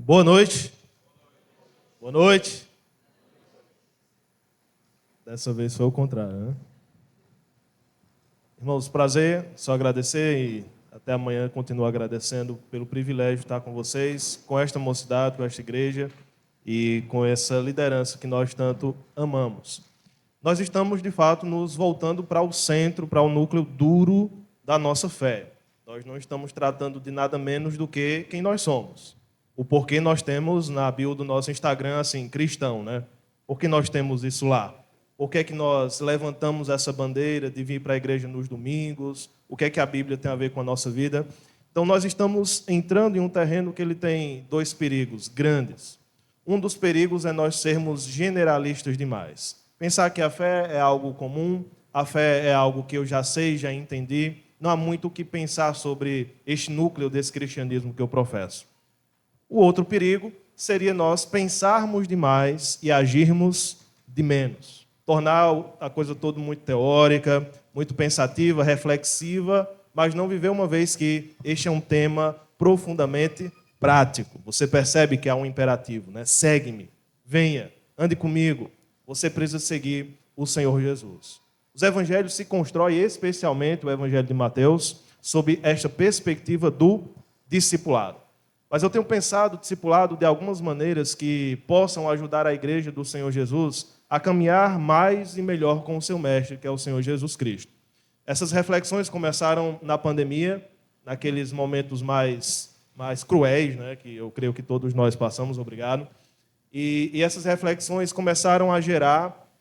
Boa noite. Boa noite. Dessa vez foi o contrário, né? Irmãos, prazer, só agradecer e até amanhã continuo agradecendo pelo privilégio de estar com vocês, com esta mocidade, com esta igreja e com essa liderança que nós tanto amamos. Nós estamos, de fato, nos voltando para o centro, para o núcleo duro da nossa fé. Nós não estamos tratando de nada menos do que quem nós somos. O porquê nós temos na bio do nosso Instagram, assim, cristão, né? Por que nós temos isso lá? Por que é que nós levantamos essa bandeira de vir para a igreja nos domingos? O que é que a Bíblia tem a ver com a nossa vida? Então, nós estamos entrando em um terreno que ele tem dois perigos grandes. Um dos perigos é nós sermos generalistas demais. Pensar que a fé é algo comum, a fé é algo que eu já sei, já entendi. Não há muito o que pensar sobre este núcleo desse cristianismo que eu professo. O outro perigo seria nós pensarmos demais e agirmos de menos. Tornar a coisa toda muito teórica, muito pensativa, reflexiva, mas não viver uma vez que este é um tema profundamente prático. Você percebe que há um imperativo, né? Segue-me, venha, ande comigo. Você precisa seguir o Senhor Jesus. Os evangelhos se constroem, especialmente o evangelho de Mateus, sob esta perspectiva do discipulado. Mas eu tenho pensado discipulado de algumas maneiras que possam ajudar a igreja do Senhor Jesus a caminhar mais e melhor com o seu mestre, que é o Senhor Jesus Cristo. Essas reflexões começaram na pandemia, naqueles momentos mais cruéis, né, que eu creio que todos nós passamos, obrigado. E essas reflexões começaram a gerar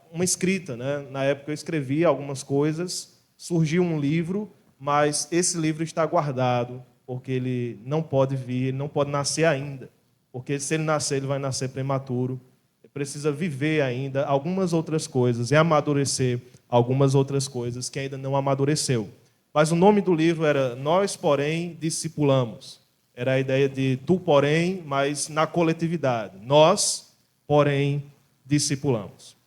uma escrita, né? Na época eu escrevi algumas coisas, surgiu um livro, mas esse livro está guardado, porque ele não pode vir, ele não pode nascer ainda. Porque se ele nascer, ele vai nascer prematuro. Ele precisa viver ainda algumas outras coisas e amadurecer algumas outras coisas que ainda não amadureceu. Mas o nome do livro era Nós, porém, discipulamos. Era a ideia de tu, porém, mas na coletividade. Nós, porém, discipulamos.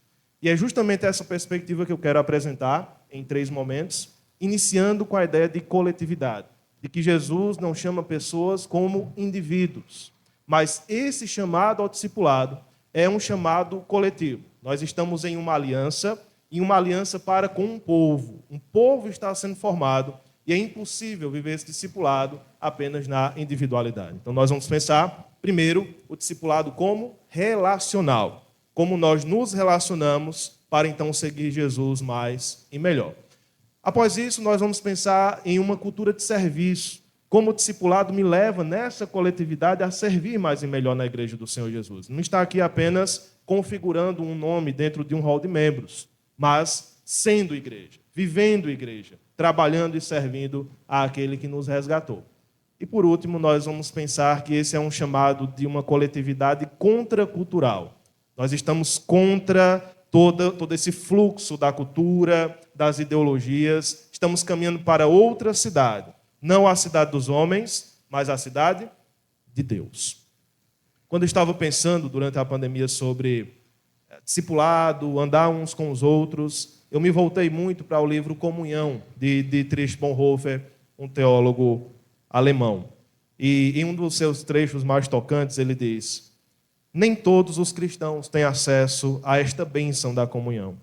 E é justamente essa perspectiva que eu quero apresentar em 3 momentos, iniciando com a ideia de coletividade. De que Jesus não chama pessoas como indivíduos, mas esse chamado ao discipulado é um chamado coletivo. Nós estamos em uma aliança para com um povo. Um povo está sendo formado e é impossível viver esse discipulado apenas na individualidade. Então nós vamos pensar, primeiro, o discipulado como relacional. Como nós nos relacionamos para então seguir Jesus mais e melhor. Após isso, nós vamos pensar em uma cultura de serviço. Como o discipulado me leva nessa coletividade a servir mais e melhor na igreja do Senhor Jesus. Não está aqui apenas configurando um nome dentro de um hall de membros, mas sendo igreja, vivendo igreja, trabalhando e servindo àquele que nos resgatou. E por último, nós vamos pensar que esse é um chamado de uma coletividade contracultural. Nós estamos contra todo esse fluxo da cultura, das ideologias. Estamos caminhando para outra cidade. Não a cidade dos homens, mas a cidade de Deus. Quando eu estava pensando durante a pandemia sobre discipulado, andar uns com os outros, eu me voltei muito para o livro Comunhão, de Dietrich Bonhoeffer, um teólogo alemão. E em um dos seus trechos mais tocantes, ele diz: nem todos os cristãos têm acesso a esta bênção da comunhão.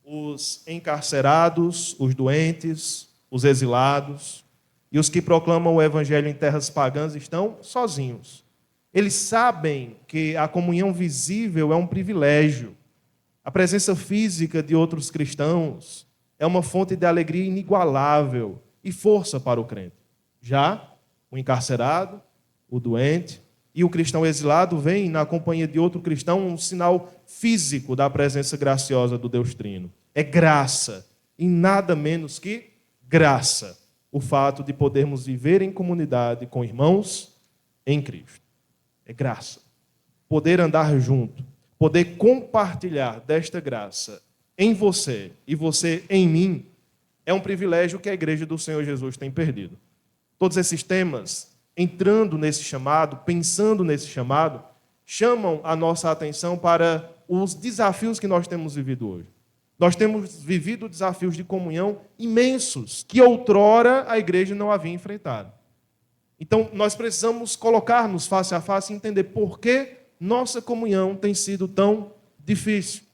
Os encarcerados, os doentes, os exilados e os que proclamam o evangelho em terras pagãs estão sozinhos. Eles sabem que a comunhão visível é um privilégio. A presença física de outros cristãos é uma fonte de alegria inigualável e força para o crente. Já o encarcerado, o doente e o cristão exilado veem na companhia de outro cristão um sinal físico da presença graciosa do Deus Trino. É graça, e nada menos que graça, o fato de podermos viver em comunidade com irmãos em Cristo. É graça. Poder andar junto, poder compartilhar desta graça em você e você em mim, é um privilégio que a igreja do Senhor Jesus tem perdido. Todos esses temas, entrando nesse chamado, pensando nesse chamado, chamam a nossa atenção para os desafios que nós temos vivido hoje. Nós temos vivido desafios de comunhão imensos, que outrora a igreja não havia enfrentado. Então, nós precisamos colocar-nos face a face e entender por que nossa comunhão tem sido tão difícil.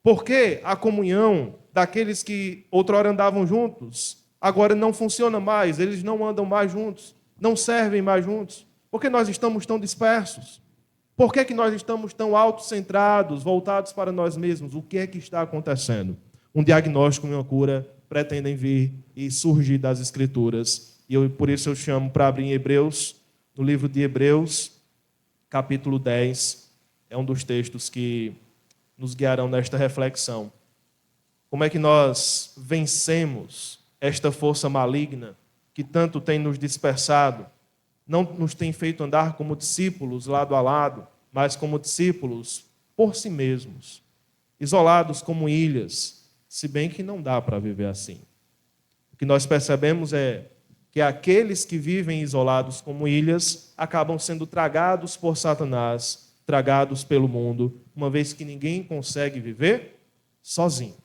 Por que a comunhão daqueles que outrora andavam juntos, agora não funciona mais, eles não andam mais juntos, não servem mais juntos? Por que nós estamos tão dispersos? Por que nós estamos tão autocentrados, voltados para nós mesmos? O que é que está acontecendo? Um diagnóstico e uma cura pretendem vir e surgir das Escrituras. E por isso eu chamo para abrir em Hebreus, no livro de Hebreus, capítulo 10. É um dos textos que nos guiarão nesta reflexão. Como é que nós vencemos esta força maligna que tanto tem nos dispersado, não nos tem feito andar como discípulos lado a lado, mas como discípulos por si mesmos, isolados como ilhas, se bem que não dá para viver assim. O que nós percebemos é que aqueles que vivem isolados como ilhas acabam sendo tragados por Satanás, tragados pelo mundo, uma vez que ninguém consegue viver sozinho.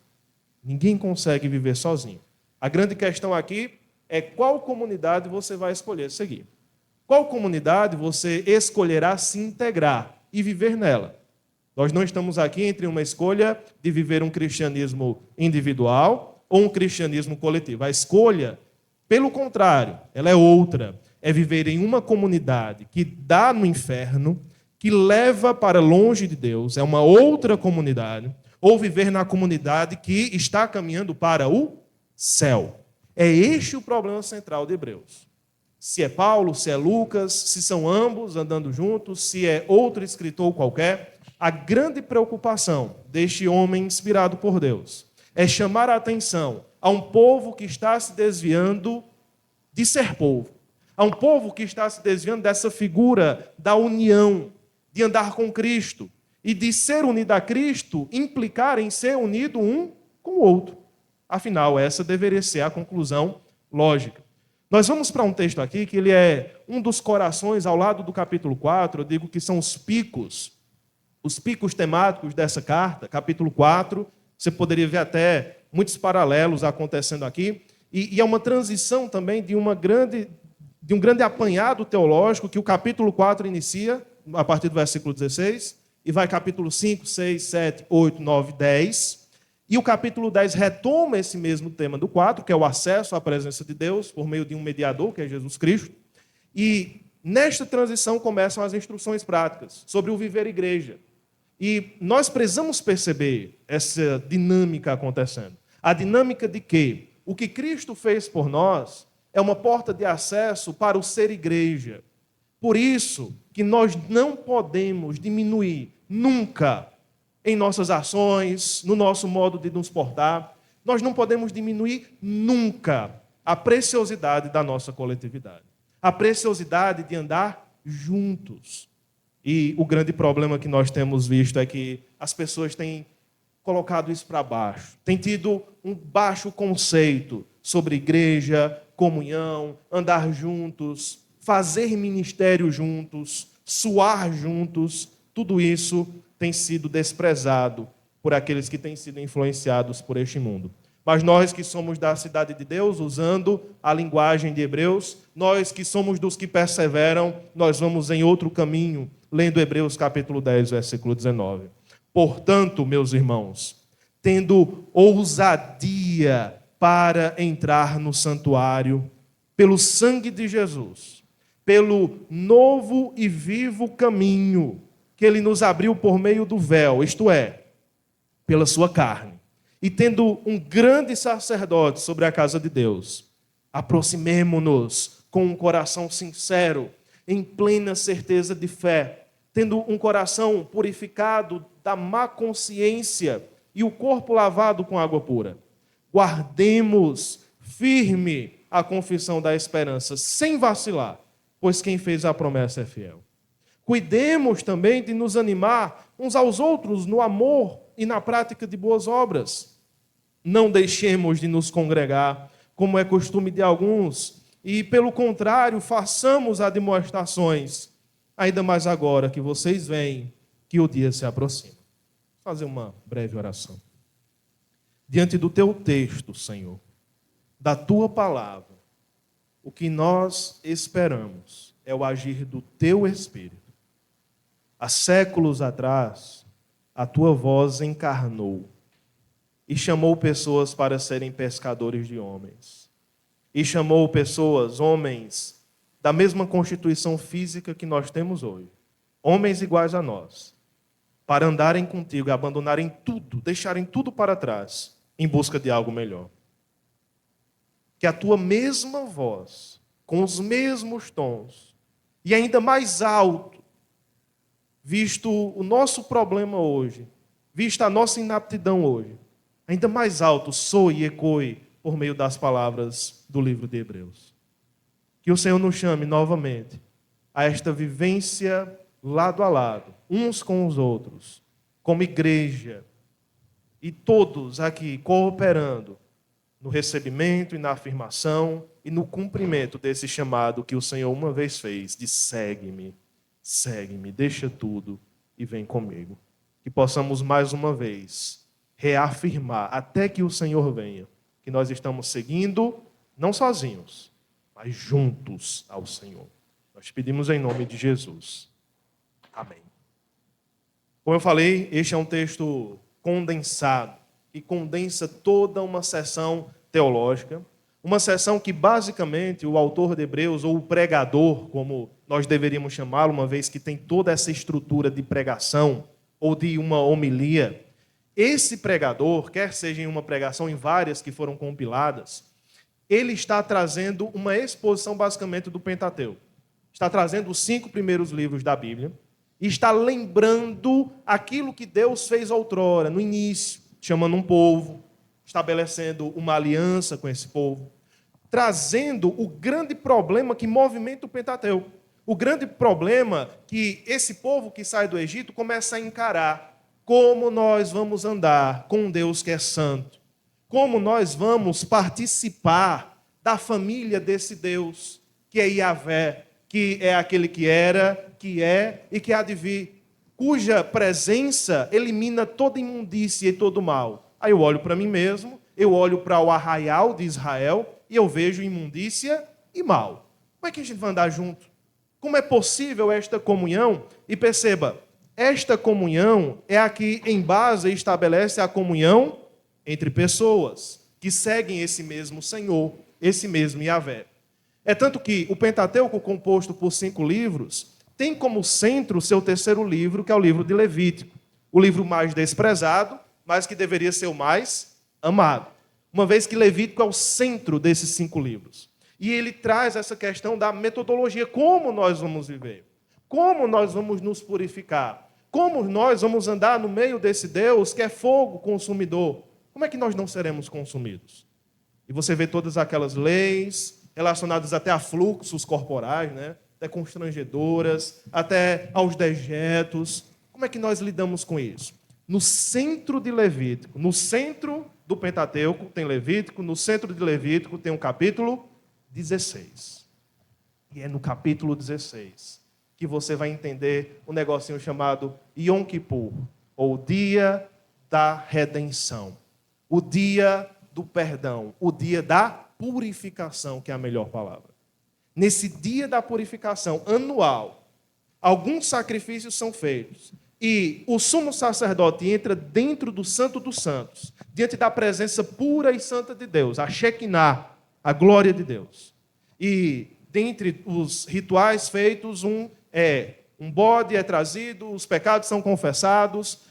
Ninguém consegue viver sozinho. A grande questão aqui é qual comunidade você vai escolher seguir. Qual comunidade você escolherá se integrar e viver nela? Nós não estamos aqui entre uma escolha de viver um cristianismo individual ou um cristianismo coletivo. A escolha, pelo contrário, ela é outra. É viver em uma comunidade que dá no inferno, que leva para longe de Deus, é uma outra comunidade, ou viver na comunidade que está caminhando para o céu. É este o problema central de Hebreus. Se é Paulo, se é Lucas, se são ambos andando juntos, se é outro escritor qualquer, a grande preocupação deste homem inspirado por Deus é chamar a atenção a um povo que está se desviando de ser povo, a um povo que está se desviando dessa figura da união, de andar com Cristo, e de ser unido a Cristo implicar em ser unido um com o outro. Afinal, essa deveria ser a conclusão lógica. Nós vamos para um texto aqui que ele é um dos corações ao lado do capítulo 4, eu digo que são os picos temáticos dessa carta, capítulo 4, você poderia ver até muitos paralelos acontecendo aqui, e é uma transição também de um grande apanhado teológico que o capítulo 4 inicia, a partir do versículo 16, e vai capítulo 5, 6, 7, 8, 9, 10, e o capítulo 10 retoma esse mesmo tema do 4, que é o acesso à presença de Deus por meio de um mediador, que é Jesus Cristo. E nesta transição começam as instruções práticas sobre o viver igreja. E nós precisamos perceber essa dinâmica acontecendo. A dinâmica de que o que Cristo fez por nós é uma porta de acesso para o ser igreja. Por isso que nós não podemos diminuir nunca em nossas ações, no nosso modo de nos portar, nós não podemos diminuir nunca a preciosidade da nossa coletividade, a preciosidade de andar juntos. E o grande problema que nós temos visto é que as pessoas têm colocado isso para baixo, têm tido um baixo conceito sobre igreja, comunhão, andar juntos, fazer ministério juntos, suar juntos, tudo isso tem sido desprezado por aqueles que têm sido influenciados por este mundo. Mas nós que somos da cidade de Deus, usando a linguagem de Hebreus, nós que somos dos que perseveram, nós vamos em outro caminho, lendo Hebreus capítulo 10, versículo 19. Portanto, meus irmãos, tendo ousadia para entrar no santuário, pelo sangue de Jesus, pelo novo e vivo caminho que ele nos abriu por meio do véu, isto é, pela sua carne, e tendo um grande sacerdote sobre a casa de Deus, aproximemo-nos com um coração sincero, em plena certeza de fé, tendo um coração purificado da má consciência e o corpo lavado com água pura. Guardemos firme a confissão da esperança, sem vacilar, pois quem fez a promessa é fiel. Cuidemos também de nos animar uns aos outros no amor e na prática de boas obras. Não deixemos de nos congregar, como é costume de alguns, e, pelo contrário, façamos admoestações, ainda mais agora que vocês veem que o dia se aproxima. Vou fazer uma breve oração. Diante do teu texto, Senhor, da tua palavra, o que nós esperamos é o agir do teu Espírito. Há séculos atrás, a tua voz encarnou e chamou pessoas para serem pescadores de homens. E chamou pessoas, homens, da mesma constituição física que nós temos hoje. Homens iguais a nós. Para andarem contigo e abandonarem tudo, deixarem tudo para trás, em busca de algo melhor. Que a tua mesma voz, com os mesmos tons, e ainda mais alto, visto o nosso problema hoje, vista a nossa inaptidão hoje, ainda mais alto soe e ecoe por meio das palavras do livro de Hebreus. Que o Senhor nos chame novamente a esta vivência lado a lado, uns com os outros, como igreja, e todos aqui cooperando no recebimento e na afirmação e no cumprimento desse chamado que o Senhor uma vez fez, de segue-me, deixa tudo e vem comigo. Que possamos mais uma vez reafirmar, até que o Senhor venha, que nós estamos seguindo, não sozinhos, mas juntos ao Senhor. Nós pedimos em nome de Jesus. Amém. Como eu falei, este é um texto condensado, que condensa toda uma seção teológica, uma seção que basicamente o autor de Hebreus, ou o pregador, como nós deveríamos chamá-lo, uma vez que tem toda essa estrutura de pregação, ou de uma homilia, esse pregador, quer seja em uma pregação, em várias que foram compiladas, ele está trazendo uma exposição basicamente do Pentateuco. Está trazendo os 5 primeiros livros da Bíblia, e está lembrando aquilo que Deus fez outrora, no início, chamando um povo, estabelecendo uma aliança com esse povo, trazendo o grande problema que movimenta o Pentateuco. O grande problema que esse povo que sai do Egito começa a encarar. Como nós vamos andar com um Deus que é santo? Como nós vamos participar da família desse Deus, que é Yahvé, que é aquele que era, que é e que há de vir, cuja presença elimina toda imundícia e todo mal. Aí eu olho para mim mesmo, eu olho para o arraial de Israel e eu vejo imundícia e mal. Como é que a gente vai andar junto? Como é possível esta comunhão? E perceba, esta comunhão é a que em base estabelece a comunhão entre pessoas que seguem esse mesmo Senhor, esse mesmo Yahvé. É tanto que o Pentateuco, composto por 5 livros, tem como centro o seu terceiro livro, que é o livro de Levítico. O livro mais desprezado, mas que deveria ser o mais amado. Uma vez que Levítico é o centro desses 5 livros. E ele traz essa questão da metodologia, como nós vamos viver, como nós vamos nos purificar, como nós vamos andar no meio desse Deus que é fogo consumidor. Como é que nós não seremos consumidos? E você vê todas aquelas leis relacionadas até a fluxos corporais, né? Até constrangedoras, até aos dejetos. Como é que nós lidamos com isso? No centro de Levítico, no centro do Pentateuco tem Levítico, no centro de Levítico tem o capítulo 16. E é no capítulo 16 que você vai entender um negocinho chamado Yom Kippur, ou o dia da redenção, o dia do perdão, o dia da purificação, que é a melhor palavra. Nesse dia da purificação anual, alguns sacrifícios são feitos e o sumo sacerdote entra dentro do Santo dos Santos, diante da presença pura e santa de Deus, a Shekinah, a glória de Deus. E dentre os rituais feitos, um bode é trazido, os pecados são confessados,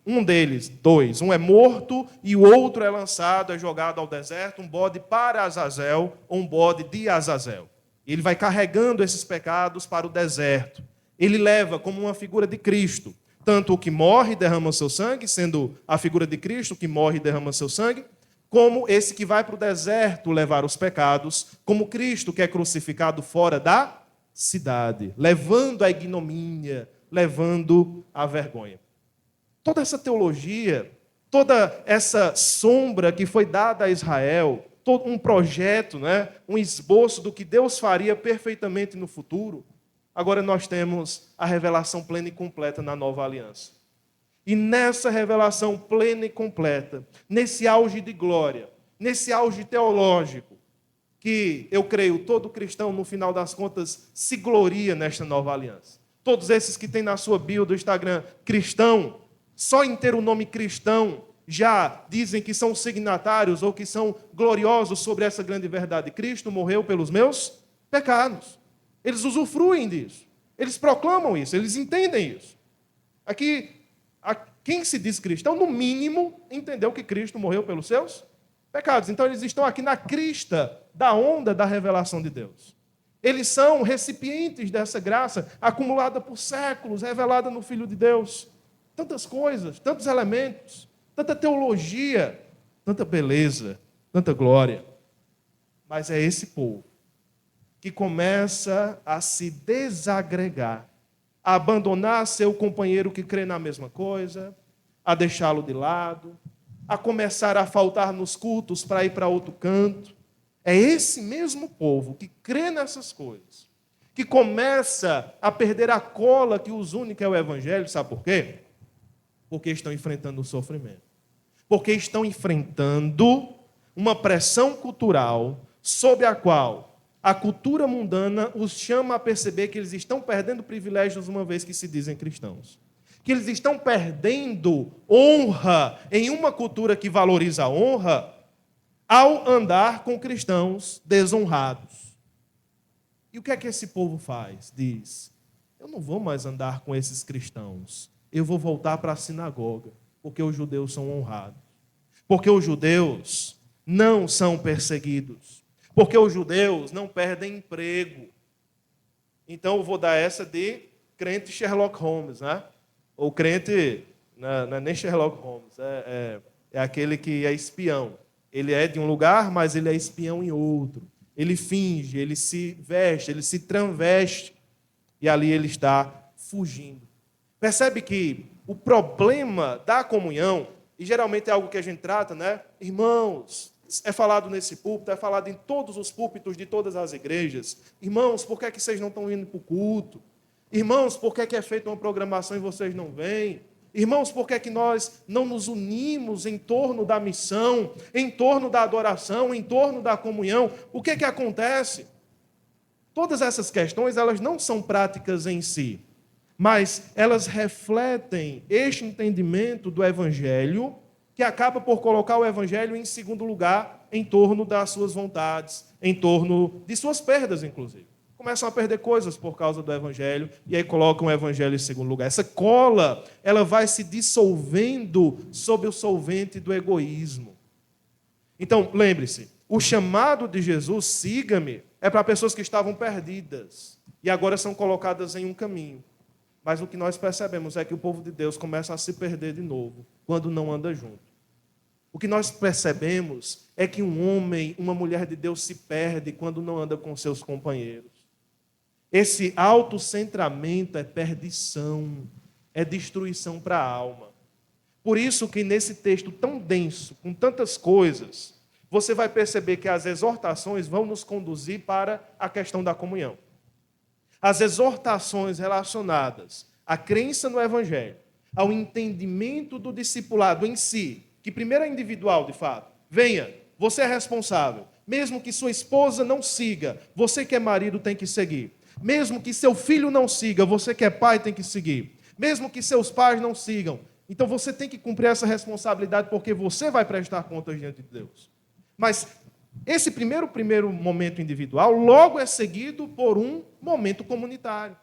um deles, 2, um é morto e o outro é lançado, é jogado ao deserto, um bode para Azazel ou um bode de Azazel. Ele vai carregando esses pecados para o deserto. Ele leva como uma figura de Cristo, tanto o que morre e derrama seu sangue, sendo a figura de Cristo que morre e derrama seu sangue, como esse que vai para o deserto levar os pecados, como Cristo que é crucificado fora da cidade, levando a ignomínia, levando a vergonha. Toda essa teologia, toda essa sombra que foi dada a Israel, todo um projeto, né, um esboço do que Deus faria perfeitamente no futuro, agora nós temos a revelação plena e completa na nova aliança. E nessa revelação plena e completa, nesse auge de glória, nesse auge teológico, que, eu creio, todo cristão, no final das contas, se gloria nesta nova aliança. Todos esses que têm na sua bio do Instagram cristão, só em ter o nome cristão, já dizem que são signatários ou que são gloriosos sobre essa grande verdade. Cristo morreu pelos meus pecados. Eles usufruem disso. Eles proclamam isso, eles entendem isso. Aqui, quem se diz cristão, no mínimo, entendeu que Cristo morreu pelos seus pecados. Então, eles estão aqui na crista da onda da revelação de Deus. Eles são recipientes dessa graça acumulada por séculos, revelada no Filho de Deus. Tantas coisas, tantos elementos, tanta teologia, tanta beleza, tanta glória. Mas é esse povo que começa a se desagregar, a abandonar seu companheiro que crê na mesma coisa, a deixá-lo de lado, a começar a faltar nos cultos para ir para outro canto. É esse mesmo povo que crê nessas coisas, que começa a perder a cola que os une, que é o Evangelho. Sabe por quê? Porque estão enfrentando o sofrimento. Porque estão enfrentando uma pressão cultural sob a qual a cultura mundana os chama a perceber que eles estão perdendo privilégios uma vez que se dizem cristãos. Que eles estão perdendo honra em uma cultura que valoriza a honra ao andar com cristãos desonrados. E o que é que esse povo faz? Diz: eu não vou mais andar com esses cristãos, eu vou voltar para a sinagoga, porque os judeus são honrados, porque os judeus não são perseguidos, porque os judeus não perdem emprego. Então eu vou dar essa de crente Sherlock Holmes, né? Ou crente, não é nem Sherlock Holmes, é aquele que é espião. Ele é de um lugar, mas ele é espião em outro. Ele finge, ele se veste, ele se transveste, e ali ele está fugindo. Percebe que o problema da comunhão, e geralmente é algo que a gente trata, né? Irmãos, é falado nesse púlpito, é falado em todos os púlpitos de todas as igrejas. Irmãos, por que é que vocês não estão indo para o culto? Irmãos, por que é feita uma programação e vocês não vêm? Irmãos, por que é que nós não nos unimos em torno da missão, em torno da adoração, em torno da comunhão? O que é que acontece? Todas essas questões, elas não são práticas em si, mas elas refletem este entendimento do Evangelho, que acaba por colocar o Evangelho em segundo lugar, em torno das suas vontades, em torno de suas perdas, inclusive. Começam a perder coisas por causa do Evangelho, e aí colocam o Evangelho em segundo lugar. Essa cola, ela vai se dissolvendo sob o solvente do egoísmo. Então, lembre-se, o chamado de Jesus, siga-me, é para pessoas que estavam perdidas, e agora são colocadas em um caminho. Mas o que nós percebemos é que o povo de Deus começa a se perder de novo, quando não anda junto. O que nós percebemos é que um homem, uma mulher de Deus se perde quando não anda com seus companheiros. Esse autocentramento é perdição, é destruição para a alma. Por isso que nesse texto tão denso, com tantas coisas, você vai perceber que as exortações vão nos conduzir para a questão da comunhão. As exortações relacionadas à crença no Evangelho, ao entendimento do discipulado em si, que primeiro é individual, de fato. Venha, você é responsável. Mesmo que sua esposa não siga, você que é marido tem que seguir. Mesmo que seu filho não siga, você que é pai tem que seguir. Mesmo que seus pais não sigam, então você tem que cumprir essa responsabilidade, porque você vai prestar contas diante de Deus. Mas esse primeiro momento individual logo é seguido por um momento comunitário.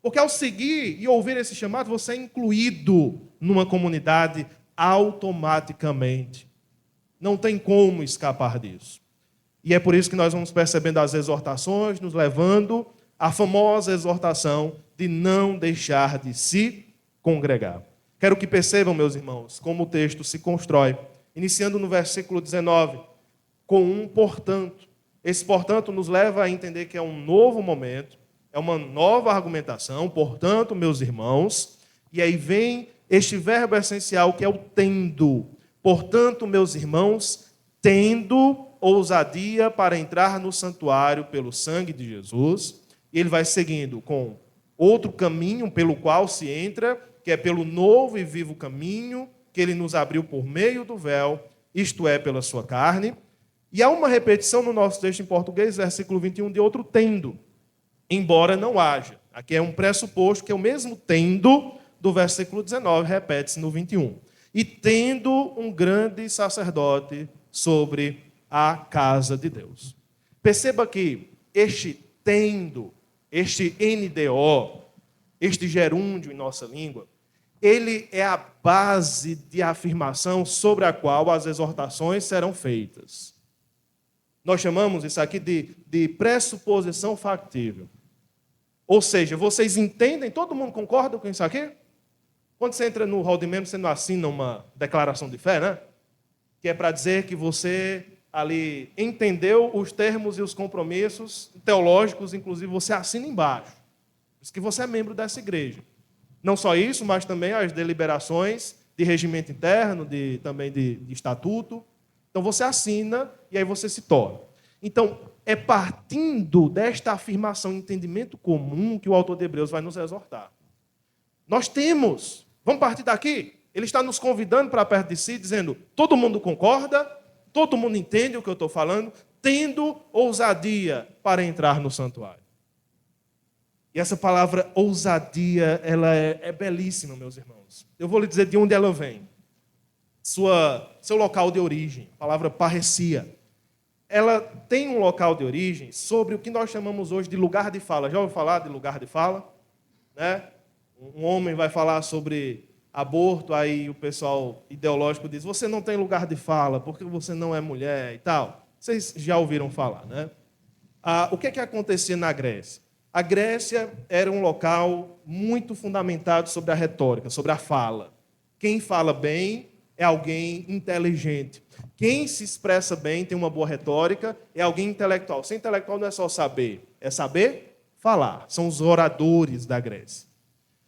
Porque ao seguir e ouvir esse chamado, você é incluído numa comunidade automaticamente. Não tem como escapar disso. E é por isso que nós vamos percebendo as exortações, nos levando à famosa exortação de não deixar de se congregar. Quero que percebam, meus irmãos, como o texto se constrói. Iniciando no versículo 19, com um portanto. Esse portanto nos leva a entender que é um novo momento, é uma nova argumentação, portanto, meus irmãos, e aí vem este verbo essencial que é o tendo. Portanto, meus irmãos, tendo ousadia para entrar no santuário pelo sangue de Jesus. E ele vai seguindo com outro caminho pelo qual se entra, que é pelo novo e vivo caminho que ele nos abriu por meio do véu, isto é, pela sua carne. E há uma repetição no nosso texto em português, versículo 21, de outro tendo, embora não haja. Aqui é um pressuposto que é o mesmo tendo do versículo 19, repete-se no 21. E tendo um grande sacerdote sobre a casa de Deus. Perceba que este tendo, este NDO, este gerúndio em nossa língua, ele é a base de afirmação sobre a qual as exortações serão feitas. Nós chamamos isso aqui de pressuposição factível. Ou seja, vocês entendem, todo mundo concorda com isso aqui? Quando você entra no hall de membros, você não assina uma declaração de fé, né? Que é para dizer que você ali entendeu os termos e os compromissos teológicos, inclusive você assina embaixo. Diz que você é membro dessa igreja. Não só isso, mas também as deliberações de regimento interno, também de estatuto. Então você assina e aí você se torna. Então, é partindo desta afirmação, entendimento comum, que o autor de Hebreus vai nos exortar. Nós temos, vamos partir daqui, ele está nos convidando para perto de si, dizendo, todo mundo concorda, todo mundo entende o que eu estou falando, tendo ousadia para entrar no santuário. E essa palavra ousadia, ela é belíssima, meus irmãos. Eu vou lhe dizer de onde ela vem. Seu local de origem, a palavra parresia. Ela tem um local de origem sobre o que nós chamamos hoje de lugar de fala. Já ouviu falar de lugar de fala? Né? Um homem vai falar sobre aborto, aí o pessoal ideológico diz, você não tem lugar de fala porque você não é mulher e tal. Vocês já ouviram falar, né? O que acontecia na Grécia? A Grécia era um local muito fundamentado sobre a retórica, sobre a fala. Quem fala bem é alguém inteligente. Quem se expressa bem, tem uma boa retórica, é alguém intelectual. Ser intelectual não é só saber, é saber falar. São os oradores da Grécia.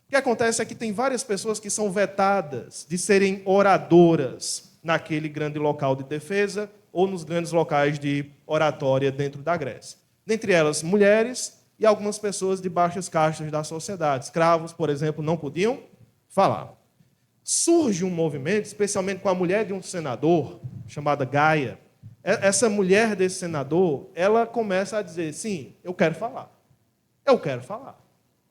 O que acontece é que tem várias pessoas que são vetadas de serem oradoras naquele grande local de defesa ou nos grandes locais de oratória dentro da Grécia. Dentre elas, mulheres e algumas pessoas de baixas castas da sociedade. Escravos, por exemplo, não podiam falar. Surge um movimento, especialmente com a mulher de um senador, chamada Gaia. Essa mulher desse senador, ela começa a dizer, sim, eu quero falar. Eu quero falar.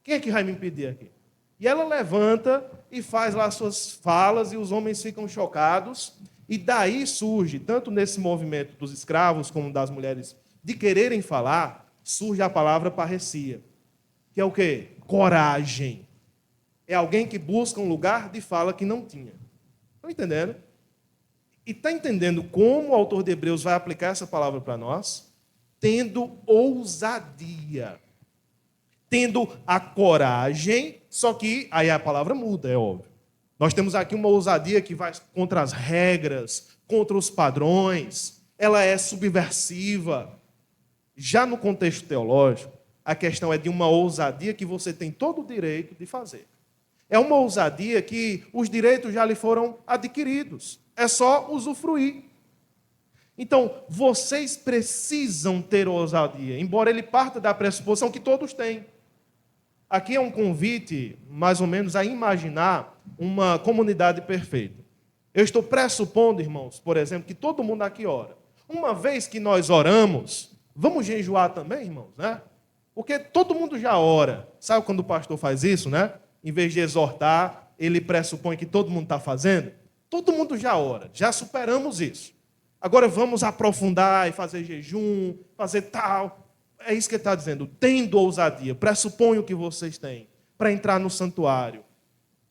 Quem é que vai me impedir aqui? E ela levanta e faz lá suas falas e os homens ficam chocados. E daí surge, tanto nesse movimento dos escravos como das mulheres, de quererem falar, surge a palavra parresia, que é o quê? Coragem. É alguém que busca um lugar de fala que não tinha. Estão entendendo? E está entendendo como o autor de Hebreus vai aplicar essa palavra para nós? Tendo ousadia. Tendo a coragem, só que aí a palavra muda, é óbvio. Nós temos aqui uma ousadia que vai contra as regras, contra os padrões, ela é subversiva. Já no contexto teológico, a questão é de uma ousadia que você tem todo o direito de fazer. É uma ousadia que os direitos já lhe foram adquiridos. É só usufruir. Então, vocês precisam ter ousadia, embora ele parta da pressuposição que todos têm. Aqui é um convite, mais ou menos, a imaginar uma comunidade perfeita. Eu estou pressupondo, irmãos, por exemplo, que todo mundo aqui ora. Uma vez que nós oramos, vamos jejuar também, irmãos, né? Porque todo mundo já ora. Sabe quando o pastor faz isso, né? Em vez de exortar, ele pressupõe que todo mundo está fazendo. Todo mundo já ora, já superamos isso. Agora vamos aprofundar e fazer jejum, fazer tal. É isso que ele está dizendo. Tendo ousadia, pressuponho que vocês têm, para entrar no santuário.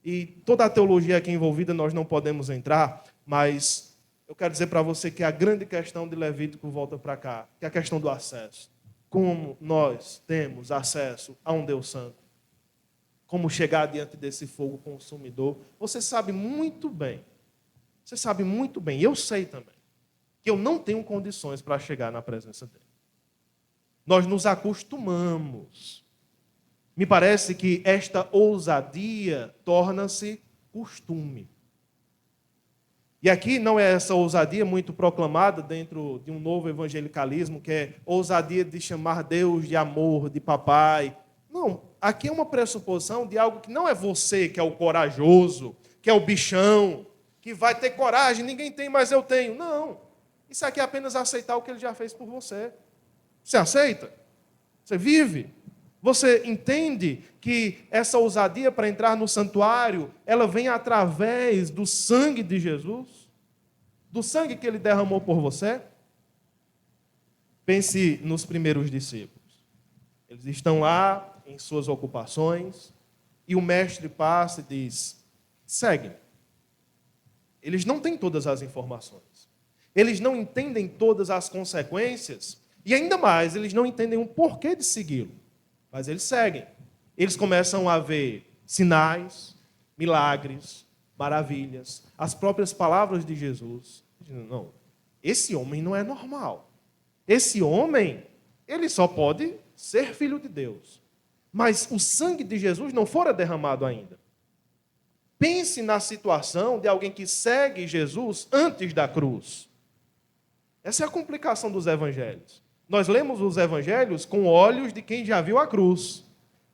E toda a teologia aqui envolvida nós não podemos entrar, mas eu quero dizer para você que a grande questão de Levítico volta para cá, que é a questão do acesso. Como nós temos acesso a um Deus santo? Como chegar diante desse fogo consumidor? Você sabe muito bem, eu sei também, que eu não tenho condições para chegar na presença dele. Nós nos acostumamos. Me parece que esta ousadia torna-se costume. E aqui não é essa ousadia muito proclamada dentro de um novo evangelicalismo, que é ousadia de chamar Deus de amor, de papai. Não, aqui é uma pressuposição de algo que não é você que é o corajoso, que é o bichão, que vai ter coragem, ninguém tem, mas eu tenho. Não. Isso aqui é apenas aceitar o que ele já fez por você. Você aceita? Você vive? Você entende que essa ousadia para entrar no santuário, ela vem através do sangue de Jesus? Do sangue que ele derramou por você? Pense nos primeiros discípulos. Eles estão lá em suas ocupações e o mestre passa e diz: segue. Eles não têm todas as informações. Eles não entendem todas as consequências e ainda mais, eles não entendem o porquê de segui-lo. Mas eles seguem. Eles começam a ver sinais, milagres, maravilhas, as próprias palavras de Jesus. Não, esse homem não é normal. Esse homem, ele só pode ser filho de Deus. Mas o sangue de Jesus não fora derramado ainda. Pense na situação de alguém que segue Jesus antes da cruz. Essa é a complicação dos evangelhos. Nós lemos os evangelhos com olhos de quem já viu a cruz.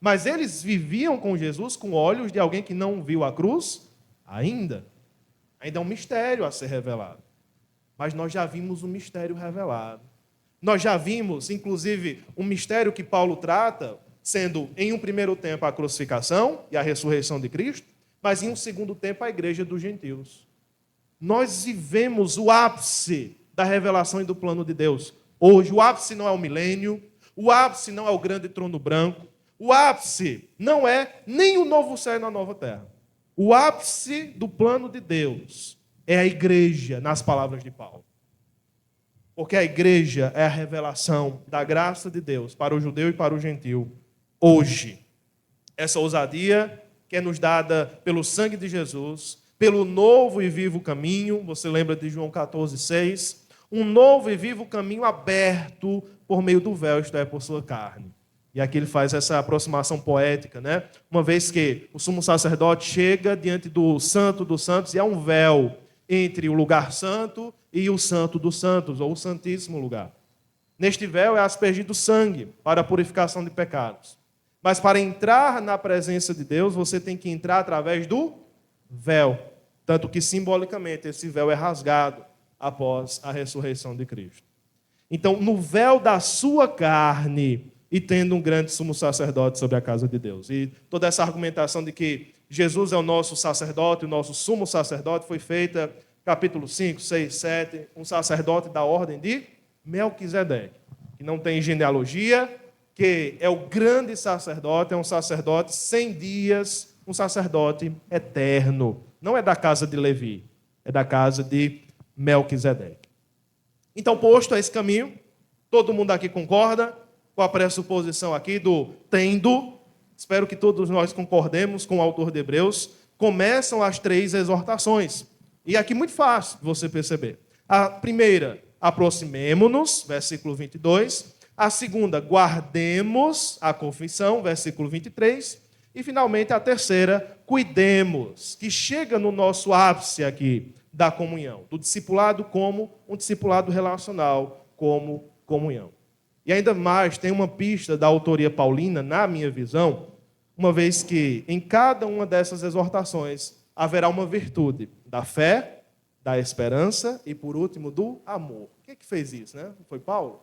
Mas eles viviam com Jesus com olhos de alguém que não viu a cruz ainda. Ainda é um mistério a ser revelado. Mas nós já vimos o mistério revelado. Nós já vimos, inclusive, um mistério que Paulo trata, sendo, em um primeiro tempo, a crucificação e a ressurreição de Cristo, mas em um segundo tempo, a igreja dos gentios. Nós vivemos o ápice da revelação e do plano de Deus. Hoje, o ápice não é o milênio, o ápice não é o grande trono branco, o ápice não é nem o novo céu e a nova terra. O ápice do plano de Deus é a igreja, nas palavras de Paulo. Porque a igreja é a revelação da graça de Deus para o judeu e para o gentil. Hoje, essa ousadia que é nos dada pelo sangue de Jesus, pelo novo e vivo caminho, você lembra de João 14,6? Um novo e vivo caminho aberto por meio do véu, isto é, por sua carne. E aqui ele faz essa aproximação poética, né? Uma vez que o sumo sacerdote chega diante do Santo dos Santos e há um véu entre o lugar santo e o Santo dos Santos, ou o Santíssimo Lugar. Neste véu é aspergido sangue para a purificação de pecados. Mas para entrar na presença de Deus, você tem que entrar através do véu. Tanto que, simbolicamente, esse véu é rasgado após a ressurreição de Cristo. Então, no véu da sua carne, e tendo um grande sumo sacerdote sobre a casa de Deus. E toda essa argumentação de que Jesus é o nosso sacerdote, o nosso sumo sacerdote, foi feita, capítulo 5, 6, 7, um sacerdote da ordem de Melquisedeque, que não tem genealogia, que é o grande sacerdote, é um sacerdote 100 dias, um sacerdote eterno. Não é da casa de Levi, é da casa de Melquisedeque. Então, posto a esse caminho, todo mundo aqui concorda com a pressuposição aqui do tendo, espero que todos nós concordemos com o autor de Hebreus, começam as 3 exortações. E aqui muito fácil você perceber. A primeira, aproximemo-nos, versículo 22. A segunda, guardemos a confissão, versículo 23. E, finalmente, a terceira, cuidemos, que chega no nosso ápice aqui da comunhão, do discipulado como um discipulado relacional, como comunhão. E ainda mais, tem uma pista da autoria paulina, na minha visão, uma vez que em cada uma dessas exortações haverá uma virtude da fé, da esperança e, por último, do amor. Quem é que fez isso, né? Foi Paulo?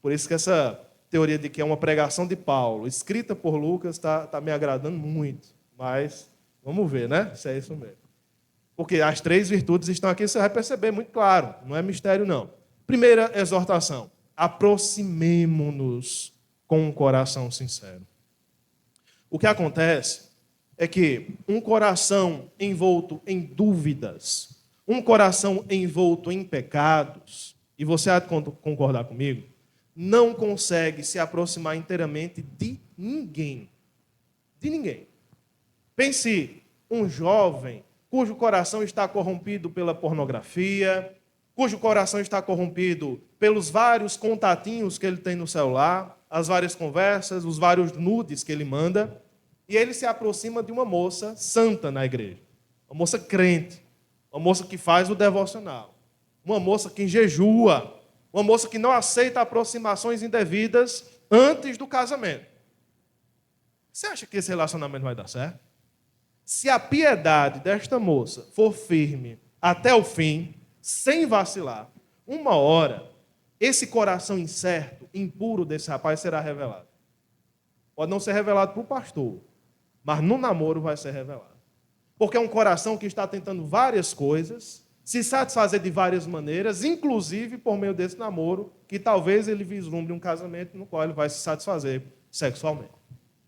Por isso que essa teoria de que é uma pregação de Paulo, escrita por Lucas, está me agradando muito. Mas vamos ver, né? Se é isso mesmo. Porque as 3 virtudes estão aqui, você vai perceber muito claro. Não é mistério, não. Primeira exortação. Aproximemo-nos com um coração sincero. O que acontece é que um coração envolto em dúvidas, um coração envolto em pecados, e você há de concordar comigo, não consegue se aproximar inteiramente de ninguém. De ninguém. Pense um jovem cujo coração está corrompido pela pornografia, cujo coração está corrompido pelos vários contatinhos que ele tem no celular, as várias conversas, os vários nudes que ele manda, e ele se aproxima de uma moça santa na igreja, uma moça crente, uma moça que faz o devocional, uma moça que jejua, uma moça que não aceita aproximações indevidas antes do casamento. Você acha que esse relacionamento vai dar certo? Se a piedade desta moça for firme até o fim, sem vacilar, uma hora, esse coração incerto, impuro desse rapaz será revelado. Pode não ser revelado para o pastor, mas no namoro vai ser revelado. Porque é um coração que está tentando várias coisas, se satisfazer de várias maneiras, inclusive por meio desse namoro, que talvez ele vislumbre um casamento no qual ele vai se satisfazer sexualmente.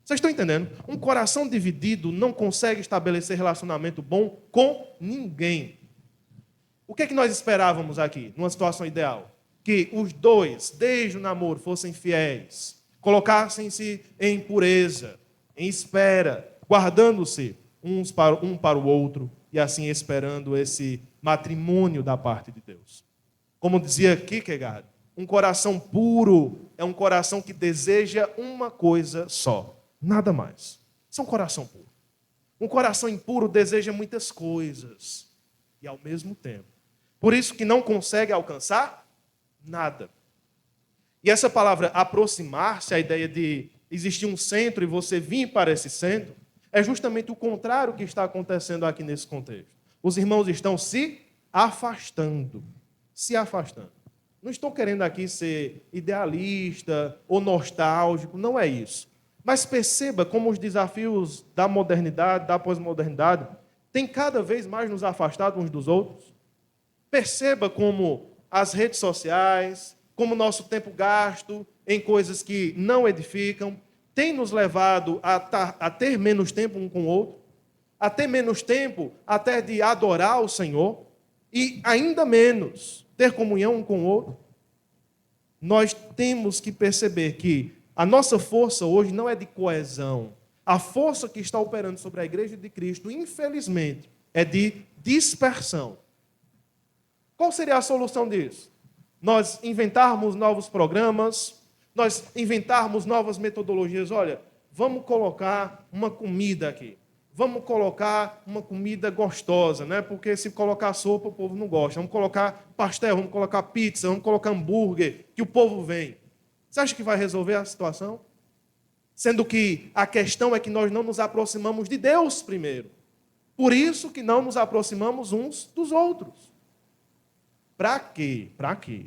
Vocês estão entendendo? Um coração dividido não consegue estabelecer relacionamento bom com ninguém. O que é que nós esperávamos aqui, numa situação ideal? Que os dois, desde o namoro, fossem fiéis, colocassem-se em pureza, em espera, guardando-se um para o outro e assim esperando esse matrimônio da parte de Deus. Como dizia Kierkegaard, um coração puro é um coração que deseja uma coisa só, nada mais. Isso é um coração puro. Um coração impuro deseja muitas coisas e ao mesmo tempo. Por isso que não consegue alcançar nada. E essa palavra aproximar-se, a ideia de existir um centro e você vir para esse centro, é justamente o contrário que está acontecendo aqui nesse contexto. Os irmãos estão se afastando. Se afastando. Não estou querendo aqui ser idealista ou nostálgico, não é isso. Mas perceba como os desafios da modernidade, da pós-modernidade, têm cada vez mais nos afastado uns dos outros. Perceba como as redes sociais, como o nosso tempo gasto em coisas que não edificam, tem nos levado a ter menos tempo um com o outro, a ter menos tempo até de adorar o Senhor, e ainda menos ter comunhão um com o outro. Nós temos que perceber que a nossa força hoje não é de coesão. A força que está operando sobre a Igreja de Cristo, infelizmente, é de dispersão. Qual seria a solução disso? Nós inventarmos novos programas, nós inventarmos novas metodologias. Olha, vamos colocar uma comida aqui. Vamos colocar uma comida gostosa, né? Porque se colocar sopa, o povo não gosta. Vamos colocar pastel, vamos colocar pizza, vamos colocar hambúrguer, que o povo vem. Você acha que vai resolver a situação? Sendo que a questão é que nós não nos aproximamos de Deus primeiro. Por isso que não nos aproximamos uns dos outros. Para quê? Para quê?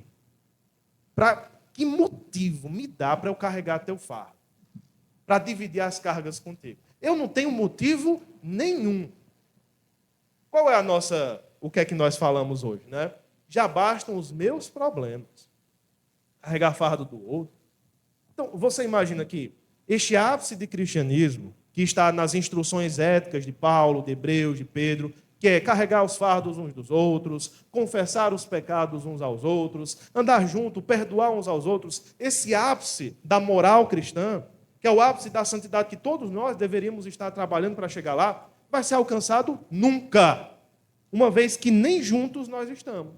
Para que motivo me dá para eu carregar teu fardo? Para dividir as cargas contigo? Eu não tenho motivo nenhum. Qual é o que é que nós falamos hoje, né? Já bastam os meus problemas. Carregar fardo do outro. Então, você imagina que este ápice de cristianismo, que está nas instruções éticas de Paulo, de Hebreus, de Pedro, que é carregar os fardos uns dos outros, confessar os pecados uns aos outros, andar junto, perdoar uns aos outros, esse ápice da moral cristã, que é o ápice da santidade que todos nós deveríamos estar trabalhando para chegar lá, vai ser alcançado nunca, uma vez que nem juntos nós estamos.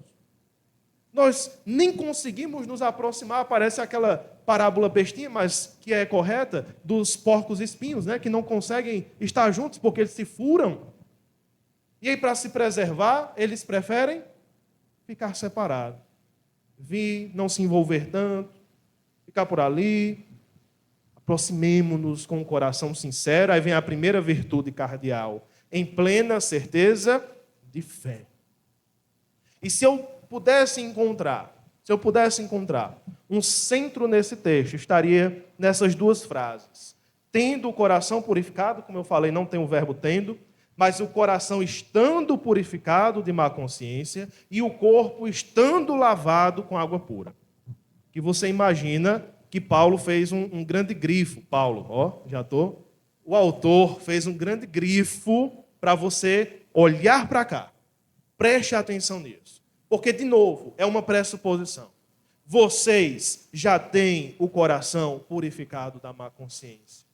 Nós nem conseguimos nos aproximar, parece aquela parábola bestinha, mas que é correta, dos porcos espinhos, né, que não conseguem estar juntos porque eles se furam. E aí, para se preservar, eles preferem ficar separados. Vir, não se envolver tanto, ficar por ali. Aproximemo-nos com o coração sincero. Aí vem a primeira virtude cardeal, em plena certeza de fé. E se eu pudesse encontrar um centro nesse texto, estaria nessas duas frases. Tendo o coração purificado, como eu falei, não tem o verbo tendo, mas o coração estando purificado de má consciência e o corpo estando lavado com água pura. Que você imagina que Paulo fez um grande grifo. O autor fez um grande grifo para você olhar para cá. Preste atenção nisso. Porque, de novo, é uma pressuposição. Vocês já têm o coração purificado da má consciência.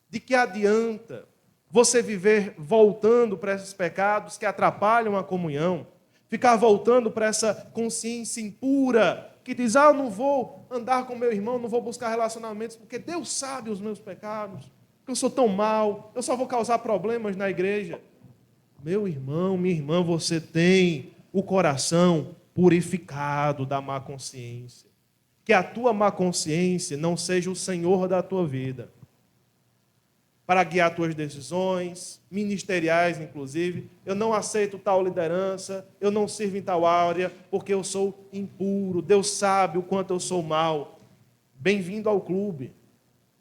De que adianta você viver voltando para esses pecados que atrapalham a comunhão, ficar voltando para essa consciência impura, que diz, eu não vou andar com meu irmão, não vou buscar relacionamentos, porque Deus sabe os meus pecados, que eu sou tão mal, eu só vou causar problemas na igreja. Meu irmão, minha irmã, você tem o coração purificado da má consciência. Que a tua má consciência não seja o senhor da tua vida. para guiar tuas decisões, ministeriais, inclusive. Eu não aceito tal liderança, eu não sirvo em tal área, porque eu sou impuro. Deus sabe o quanto eu sou mau. Bem-vindo ao clube.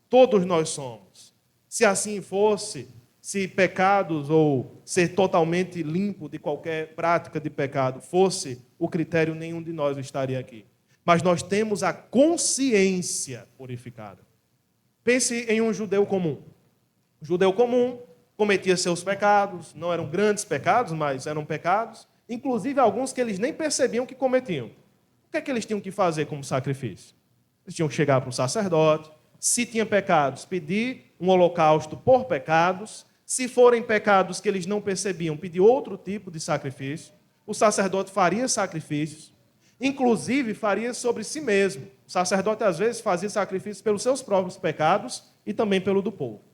Todos nós somos. Se assim fosse, se pecados ou ser totalmente limpo de qualquer prática de pecado fosse o critério, nenhum de nós estaria aqui. Mas nós temos a consciência purificada. Pense em um judeu comum. O judeu comum cometia seus pecados, não eram grandes pecados, mas eram pecados, inclusive alguns que eles nem percebiam que cometiam. O que é que eles tinham que fazer como sacrifício? Eles tinham que chegar para o sacerdote, se tinha pecados, pedir um holocausto por pecados, se forem pecados que eles não percebiam, pedir outro tipo de sacrifício. O sacerdote faria sacrifícios, inclusive faria sobre si mesmo. O sacerdote às vezes fazia sacrifícios pelos seus próprios pecados e também pelo do povo.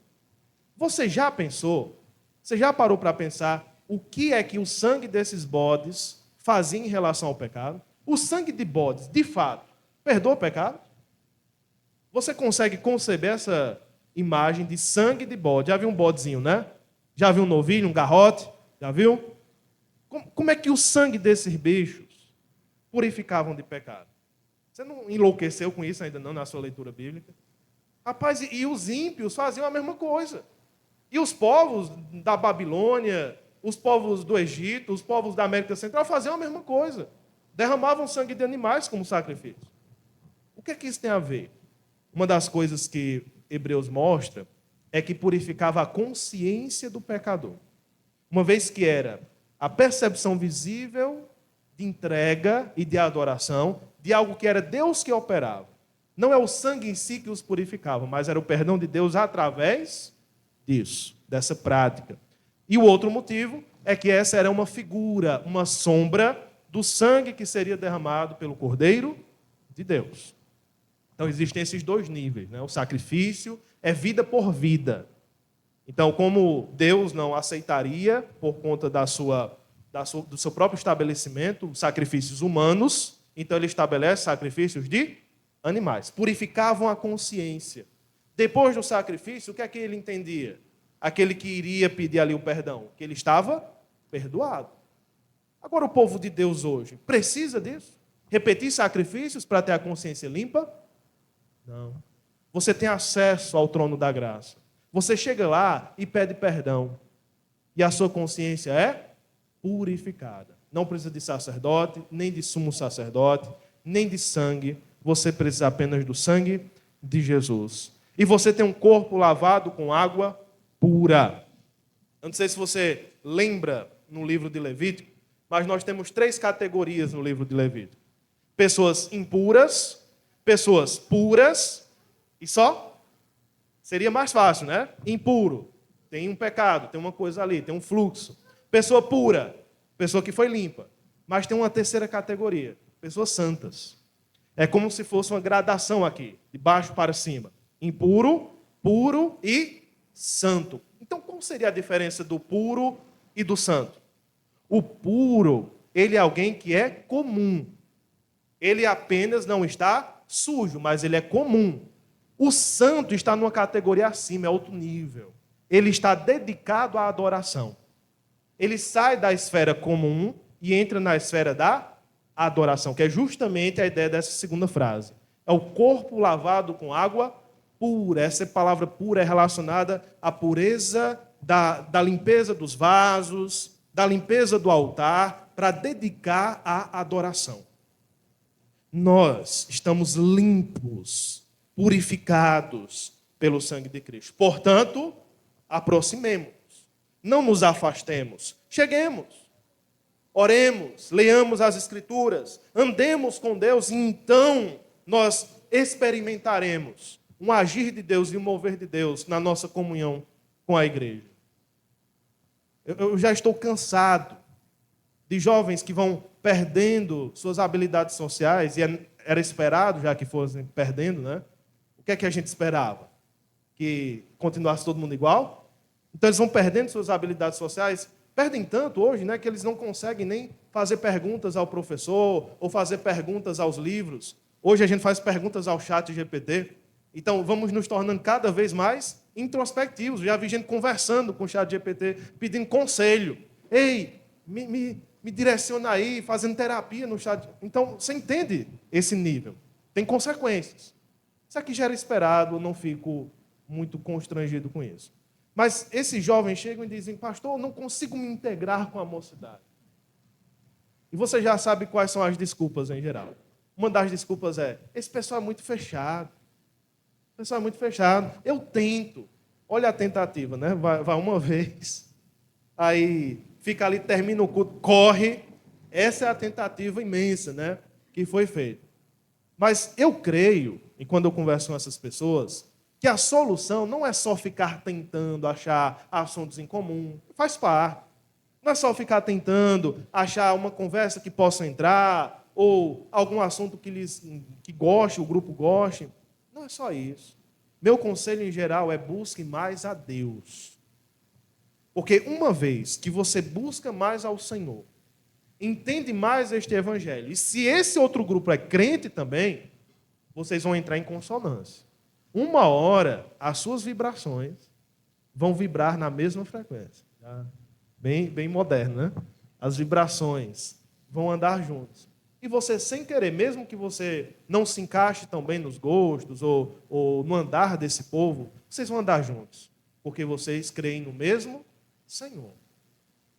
Você já pensou, você já parou para pensar o que é que o sangue desses bodes fazia em relação ao pecado? O sangue de bodes, de fato, perdoa o pecado? Você consegue conceber essa imagem de sangue de bode? Já viu um bodezinho, né? Já viu um novilho, um garrote? Já viu? Como é que o sangue desses bichos purificavam de pecado? Você não enlouqueceu com isso ainda não na sua leitura bíblica? Rapaz, e os ímpios faziam a mesma coisa. E os povos da Babilônia, os povos do Egito, os povos da América Central faziam a mesma coisa. Derramavam sangue de animais como sacrifício. O que é que isso tem a ver? Uma das coisas que Hebreus mostra é que purificava a consciência do pecador. Uma vez que era a percepção visível de entrega e de adoração de algo que era Deus que operava. Não é o sangue em si que os purificava, mas era o perdão de Deus através disso, dessa prática. E o outro motivo é que essa era uma figura, uma sombra do sangue que seria derramado pelo Cordeiro de Deus. Então existem esses dois níveis, né? O sacrifício é vida por vida. Então, como Deus não aceitaria, por conta do seu próprio estabelecimento, sacrifícios humanos, então ele estabelece sacrifícios de animais. Purificavam a consciência. Depois do sacrifício, o que é que ele entendia? Aquele que iria pedir ali o perdão, que ele estava perdoado. Agora, o povo de Deus hoje precisa disso? Repetir sacrifícios para ter a consciência limpa? Não. Você tem acesso ao trono da graça. Você chega lá e pede perdão. E a sua consciência é purificada. Não precisa de sacerdote, nem de sumo sacerdote, nem de sangue. Você precisa apenas do sangue de Jesus. E você tem um corpo lavado com água pura. Eu não sei se você lembra no livro de Levítico, mas nós temos 3 categorias no livro de Levítico. Pessoas impuras, pessoas puras e só? Seria mais fácil, né? Impuro, tem um pecado, tem uma coisa ali, tem um fluxo. Pessoa pura, pessoa que foi limpa. Mas tem uma terceira categoria, pessoas santas. É como se fosse uma gradação aqui, de baixo para cima. Impuro, puro e santo. Então, qual seria a diferença do puro e do santo? O puro, ele é alguém que é comum. Ele apenas não está sujo, mas ele é comum. O santo está numa categoria acima, é outro nível. Ele está dedicado à adoração. Ele sai da esfera comum e entra na esfera da adoração, que é justamente a ideia dessa segunda frase. É o corpo lavado com água pura. Essa palavra pura é relacionada à pureza da limpeza dos vasos, da limpeza do altar, para dedicar à adoração. Nós estamos limpos, purificados pelo sangue de Cristo. Portanto, aproximemos, não nos afastemos, cheguemos, oremos, leamos as Escrituras, andemos com Deus e então nós experimentaremos um agir de Deus e um mover de Deus na nossa comunhão com a igreja. Eu já estou cansado de jovens que vão perdendo suas habilidades sociais, e era esperado já que fossem perdendo, né? O que é que a gente esperava? Que continuasse todo mundo igual? Então eles vão perdendo suas habilidades sociais, perdem tanto hoje, né, que eles não conseguem nem fazer perguntas ao professor ou fazer perguntas aos livros. Hoje a gente faz perguntas ao chat GPT. Então vamos nos tornando cada vez mais introspectivos. Já vi gente conversando com o ChatGPT, pedindo conselho. Ei, me direciona aí, fazendo terapia no chat. Então, você entende esse nível. Tem consequências. Isso aqui já era esperado, eu não fico muito constrangido com isso. Mas esses jovens chegam e dizem, pastor, eu não consigo me integrar com a mocidade. E você já sabe quais são as desculpas em geral. Uma das desculpas é, esse pessoal é muito fechado. O pessoal é muito fechado. Eu tento. Olha a tentativa, né? Vai uma vez, aí fica ali, termina o culto, corre. Essa é a tentativa imensa, né? Que foi feita. Mas eu creio, e quando eu converso com essas pessoas, que a solução não é só ficar tentando achar assuntos em comum. Faz parte. Não é só ficar tentando achar uma conversa que possa entrar, ou algum assunto que goste, o grupo goste. Não é só isso. Meu conselho em geral é busque mais a Deus. Porque uma vez que você busca mais ao Senhor, entende mais este evangelho, e se esse outro grupo é crente também, vocês vão entrar em consonância. Uma hora, as suas vibrações vão vibrar na mesma frequência. Bem moderno, né? As vibrações vão andar juntas. E você, sem querer, mesmo que você não se encaixe tão bem nos gostos ou no andar desse povo, vocês vão andar juntos. Porque vocês creem no mesmo Senhor.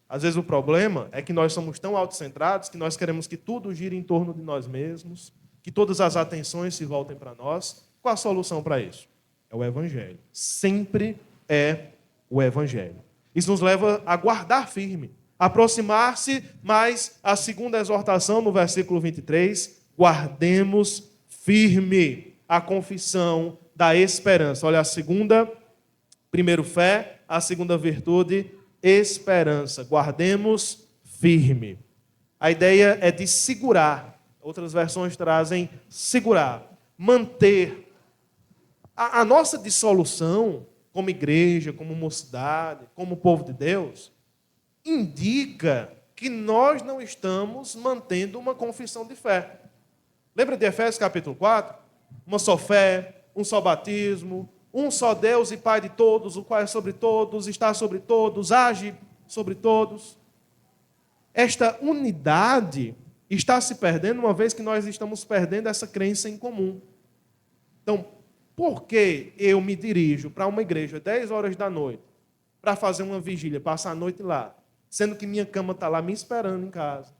Às vezes o problema é que nós somos tão autocentrados que nós queremos que tudo gire em torno de nós mesmos, que todas as atenções se voltem para nós. Qual a solução para isso? É o Evangelho. Sempre é o Evangelho. Isso nos leva a guardar firme, aproximar-se, mas a segunda exortação no versículo 23, guardemos firme a confissão da esperança. Olha, a segunda, primeiro fé, a segunda virtude, esperança. Guardemos firme. A ideia é de segurar. Outras versões trazem segurar, manter. A nossa dissolução, como igreja, como mocidade, como povo de Deus, indica que nós não estamos mantendo uma confissão de fé. Lembra de Efésios capítulo 4? Uma só fé, um só batismo, um só Deus e Pai de todos, o qual é sobre todos, está sobre todos, age sobre todos. Esta unidade está se perdendo uma vez que nós estamos perdendo essa crença em comum. Então, por que eu me dirijo para uma igreja 10 horas da noite para fazer uma vigília, passar a noite lá, sendo que minha cama está lá me esperando em casa?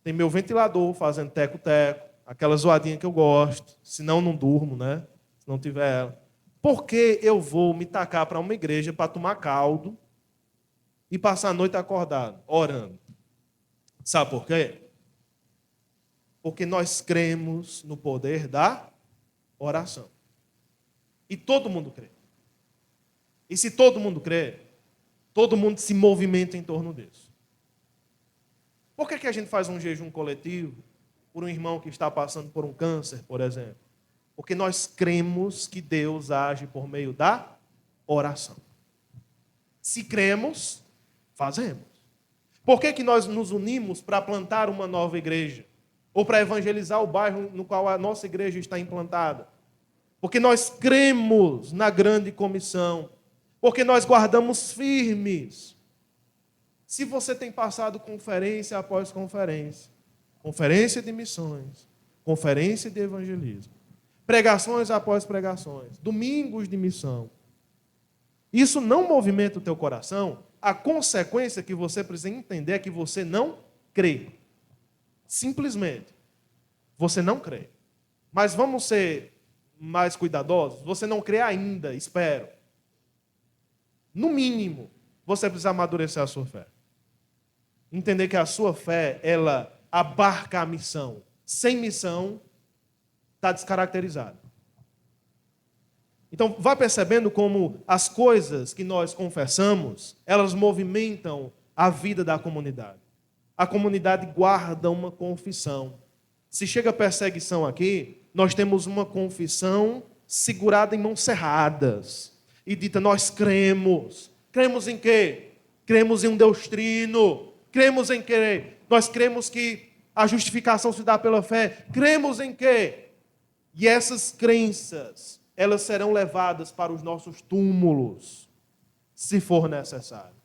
Tem meu ventilador fazendo teco-teco, aquela zoadinha que eu gosto, senão não durmo, né? Se não tiver ela. Por que eu vou me tacar para uma igreja para tomar caldo e passar a noite acordado, orando? Sabe por quê? Porque nós cremos no poder da oração. E todo mundo crê. E se todo mundo crê, todo mundo se movimenta em torno disso. Por que a gente faz um jejum coletivo por um irmão que está passando por um câncer, por exemplo? Porque nós cremos que Deus age por meio da oração. Se cremos, fazemos. Por que nós nos unimos para plantar uma nova igreja? Ou para evangelizar o bairro no qual a nossa igreja está implantada? Porque nós cremos na grande comissão. Porque nós guardamos firmes. Se você tem passado conferência após conferência, conferência de missões, conferência de evangelismo, pregações após pregações, domingos de missão, isso não movimenta o teu coração, a consequência que você precisa entender é que você não crê. Simplesmente, você não crê. Mas vamos ser mais cuidadosos? Você não crê ainda, espero. No mínimo, você precisa amadurecer a sua fé. Entender que a sua fé, ela abarca a missão. Sem missão, está descaracterizado. Então, vá percebendo como as coisas que nós confessamos, elas movimentam a vida da comunidade. A comunidade guarda uma confissão. Se chega a perseguição aqui, nós temos uma confissão segurada em mãos cerradas. E dita, nós cremos. Cremos em quê? Cremos em um Deus trino. Cremos em quê? Nós cremos que a justificação se dá pela fé. Cremos em quê? E essas crenças, elas serão levadas para os nossos túmulos, se for necessário.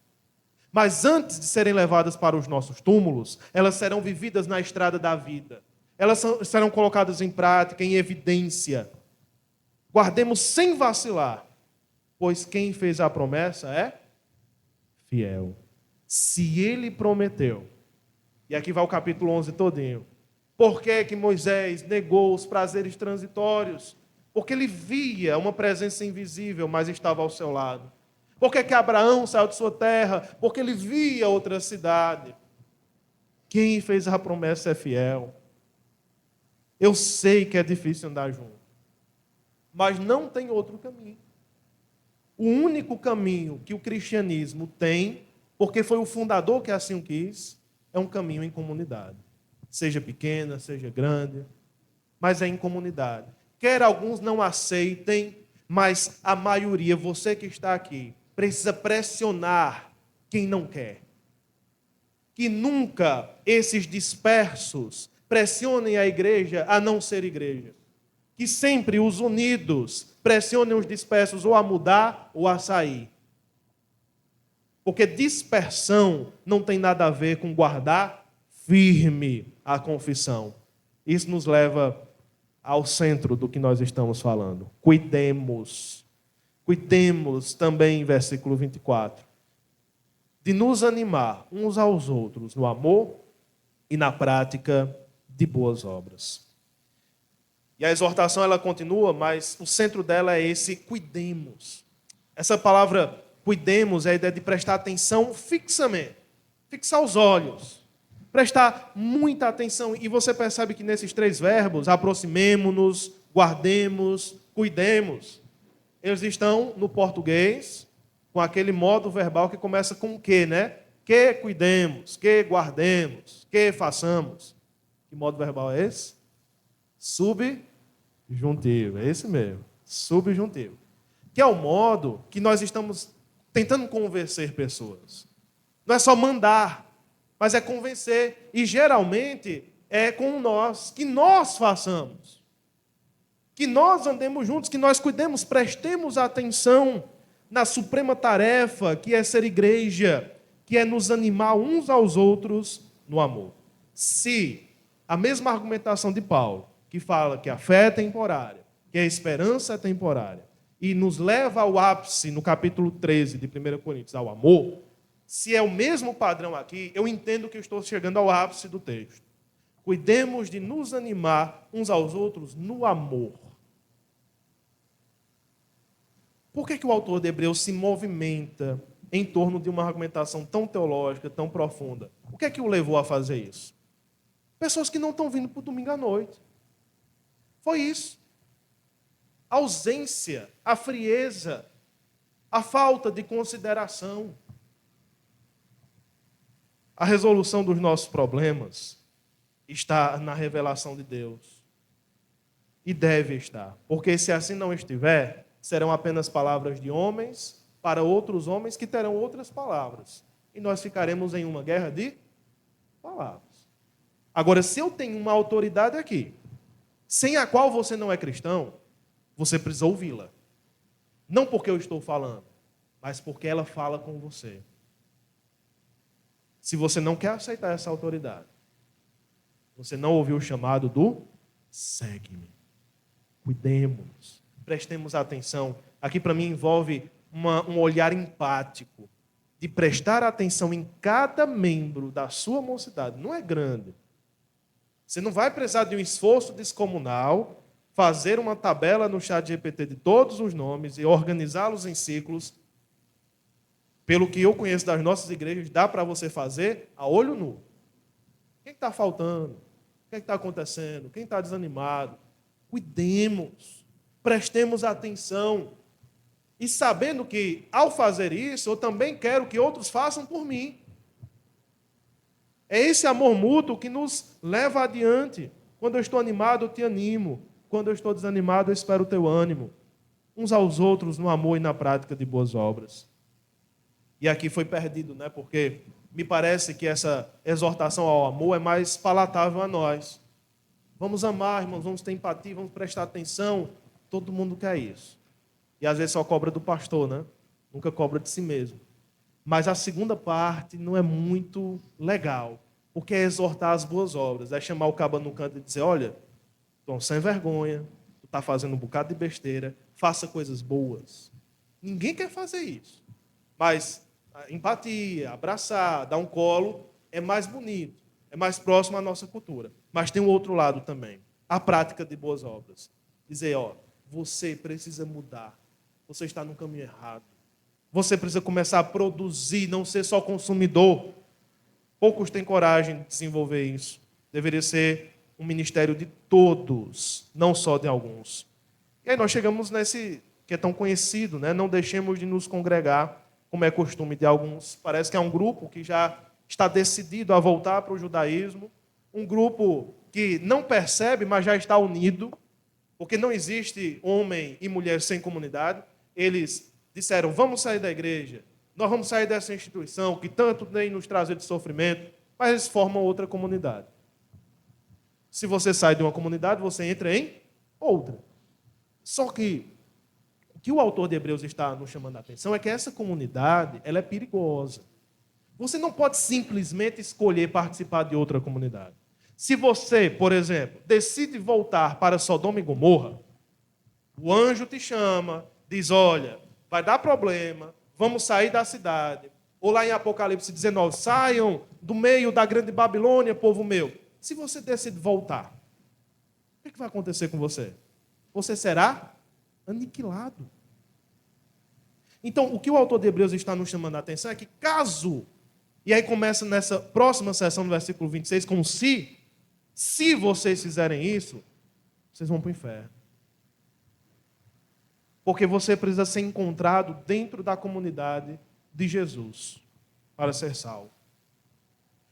Mas antes de serem levadas para os nossos túmulos, elas serão vividas na estrada da vida. Elas serão colocadas em prática, em evidência. Guardemos sem vacilar, pois quem fez a promessa é fiel. Se ele prometeu, e aqui vai o capítulo 11 todinho, por que Moisés negou os prazeres transitórios? Porque ele via uma presença invisível, mas estava ao seu lado. Por que Abraão saiu de sua terra? Porque ele via outra cidade. Quem fez a promessa é fiel. Eu sei que é difícil andar junto, mas não tem outro caminho. O único caminho que o cristianismo tem, porque foi o fundador que assim o quis, é um caminho em comunidade. Seja pequena, seja grande, mas é em comunidade. Quer alguns não aceitem, mas a maioria, você que está aqui, precisa pressionar quem não quer. Que nunca esses dispersos pressionem a igreja a não ser igreja. Que sempre os unidos pressionem os dispersos ou a mudar ou a sair. Porque dispersão não tem nada a ver com guardar firme a confissão. Isso nos leva ao centro do que nós estamos falando. Cuidemos também, em versículo 24, de nos animar uns aos outros no amor e na prática de boas obras. E a exortação ela continua, mas o centro dela é esse cuidemos. Essa palavra cuidemos é a ideia de prestar atenção fixamente, fixar os olhos, prestar muita atenção. E você percebe que nesses três verbos, aproximemo-nos, guardemos, cuidemos, eles estão no português com aquele modo verbal que começa com que, né? Que cuidemos, que guardemos, que façamos. Que modo verbal é esse? Subjuntivo, é esse mesmo, subjuntivo. Que é o modo que nós estamos tentando convencer pessoas. Não é só mandar, mas é convencer. E geralmente é com nós, que nós façamos. Que nós andemos juntos, que nós cuidemos, prestemos atenção na suprema tarefa que é ser igreja, que é nos animar uns aos outros no amor. Se a mesma argumentação de Paulo, que fala que a fé é temporária, que a esperança é temporária, e nos leva ao ápice, no capítulo 13 de 1 Coríntios, ao amor, se é o mesmo padrão aqui, eu entendo que eu estou chegando ao ápice do texto. Cuidemos de nos animar uns aos outros no amor. Por que o autor de Hebreus se movimenta em torno de uma argumentação tão teológica, tão profunda? O que é que o levou a fazer isso? Pessoas que não estão vindo para o domingo à noite. Foi isso. A ausência, a frieza, a falta de consideração. A resolução dos nossos problemas está na revelação de Deus. E deve estar. Porque se assim não estiver, serão apenas palavras de homens para outros homens que terão outras palavras. E nós ficaremos em uma guerra de palavras. Agora, se eu tenho uma autoridade aqui, sem a qual você não é cristão, você precisa ouvi-la. Não porque eu estou falando, mas porque ela fala com você. Se você não quer aceitar essa autoridade, você não ouviu o chamado do segue-me. Cuidemos, prestemos atenção. Aqui para mim envolve um olhar empático, de prestar atenção em cada membro da sua mocidade. Não é grande. Você não vai precisar de um esforço descomunal, fazer uma tabela no ChatGPT de todos os nomes e organizá-los em ciclos. Pelo que eu conheço das nossas igrejas, dá para você fazer a olho nu. Quem está faltando? O que está acontecendo? Quem está desanimado? Cuidemos, prestemos atenção. E sabendo que, ao fazer isso, eu também quero que outros façam por mim. É esse amor mútuo que nos leva adiante. Quando eu estou animado, eu te animo. Quando eu estou desanimado, eu espero o teu ânimo. Uns aos outros no amor e na prática de boas obras. E aqui foi perdido, né? Porque me parece que essa exortação ao amor é mais palatável a nós. Vamos amar, irmãos, vamos ter empatia, vamos prestar atenção. Todo mundo quer isso. E às vezes só cobra do pastor, né? Nunca cobra de si mesmo. Mas a segunda parte não é muito legal, porque é exortar as boas obras, é chamar o caba no canto e dizer, olha, Tom, sem vergonha, tu está fazendo um bocado de besteira, faça coisas boas. Ninguém quer fazer isso. Mas a empatia, abraçar, dar um colo, é mais bonito, é mais próximo à nossa cultura. Mas tem um outro lado também, a prática de boas obras. Dizer, ó, você precisa mudar, você está no caminho errado. Você precisa começar a produzir, não ser só consumidor. Poucos têm coragem de desenvolver isso. Deveria ser um ministério de todos, não só de alguns. E aí nós chegamos nesse que é tão conhecido, né? Não deixemos de nos congregar, como é costume de alguns. Parece que é um grupo que já está decidido a voltar para o judaísmo, um grupo que não percebe, mas já está unido, porque não existe homem e mulher sem comunidade. Eles disseram, vamos sair da igreja, nós vamos sair dessa instituição que tanto tem nos trazido sofrimento, mas eles formam outra comunidade. Se você sai de uma comunidade, você entra em outra. Só que o que o autor de Hebreus está nos chamando a atenção é que essa comunidade ela é perigosa. Você não pode simplesmente escolher participar de outra comunidade. Se você, por exemplo, decide voltar para Sodoma e Gomorra, o anjo te chama, diz, olha, vai dar problema, vamos sair da cidade. Ou lá em Apocalipse 19, saiam do meio da grande Babilônia, povo meu. Se você decide voltar, o que vai acontecer com você? Você será aniquilado. Então, o que o autor de Hebreus está nos chamando a atenção é que caso, e aí começa nessa próxima seção do versículo 26, com se vocês fizerem isso, vocês vão para o inferno. Porque você precisa ser encontrado dentro da comunidade de Jesus para ser salvo.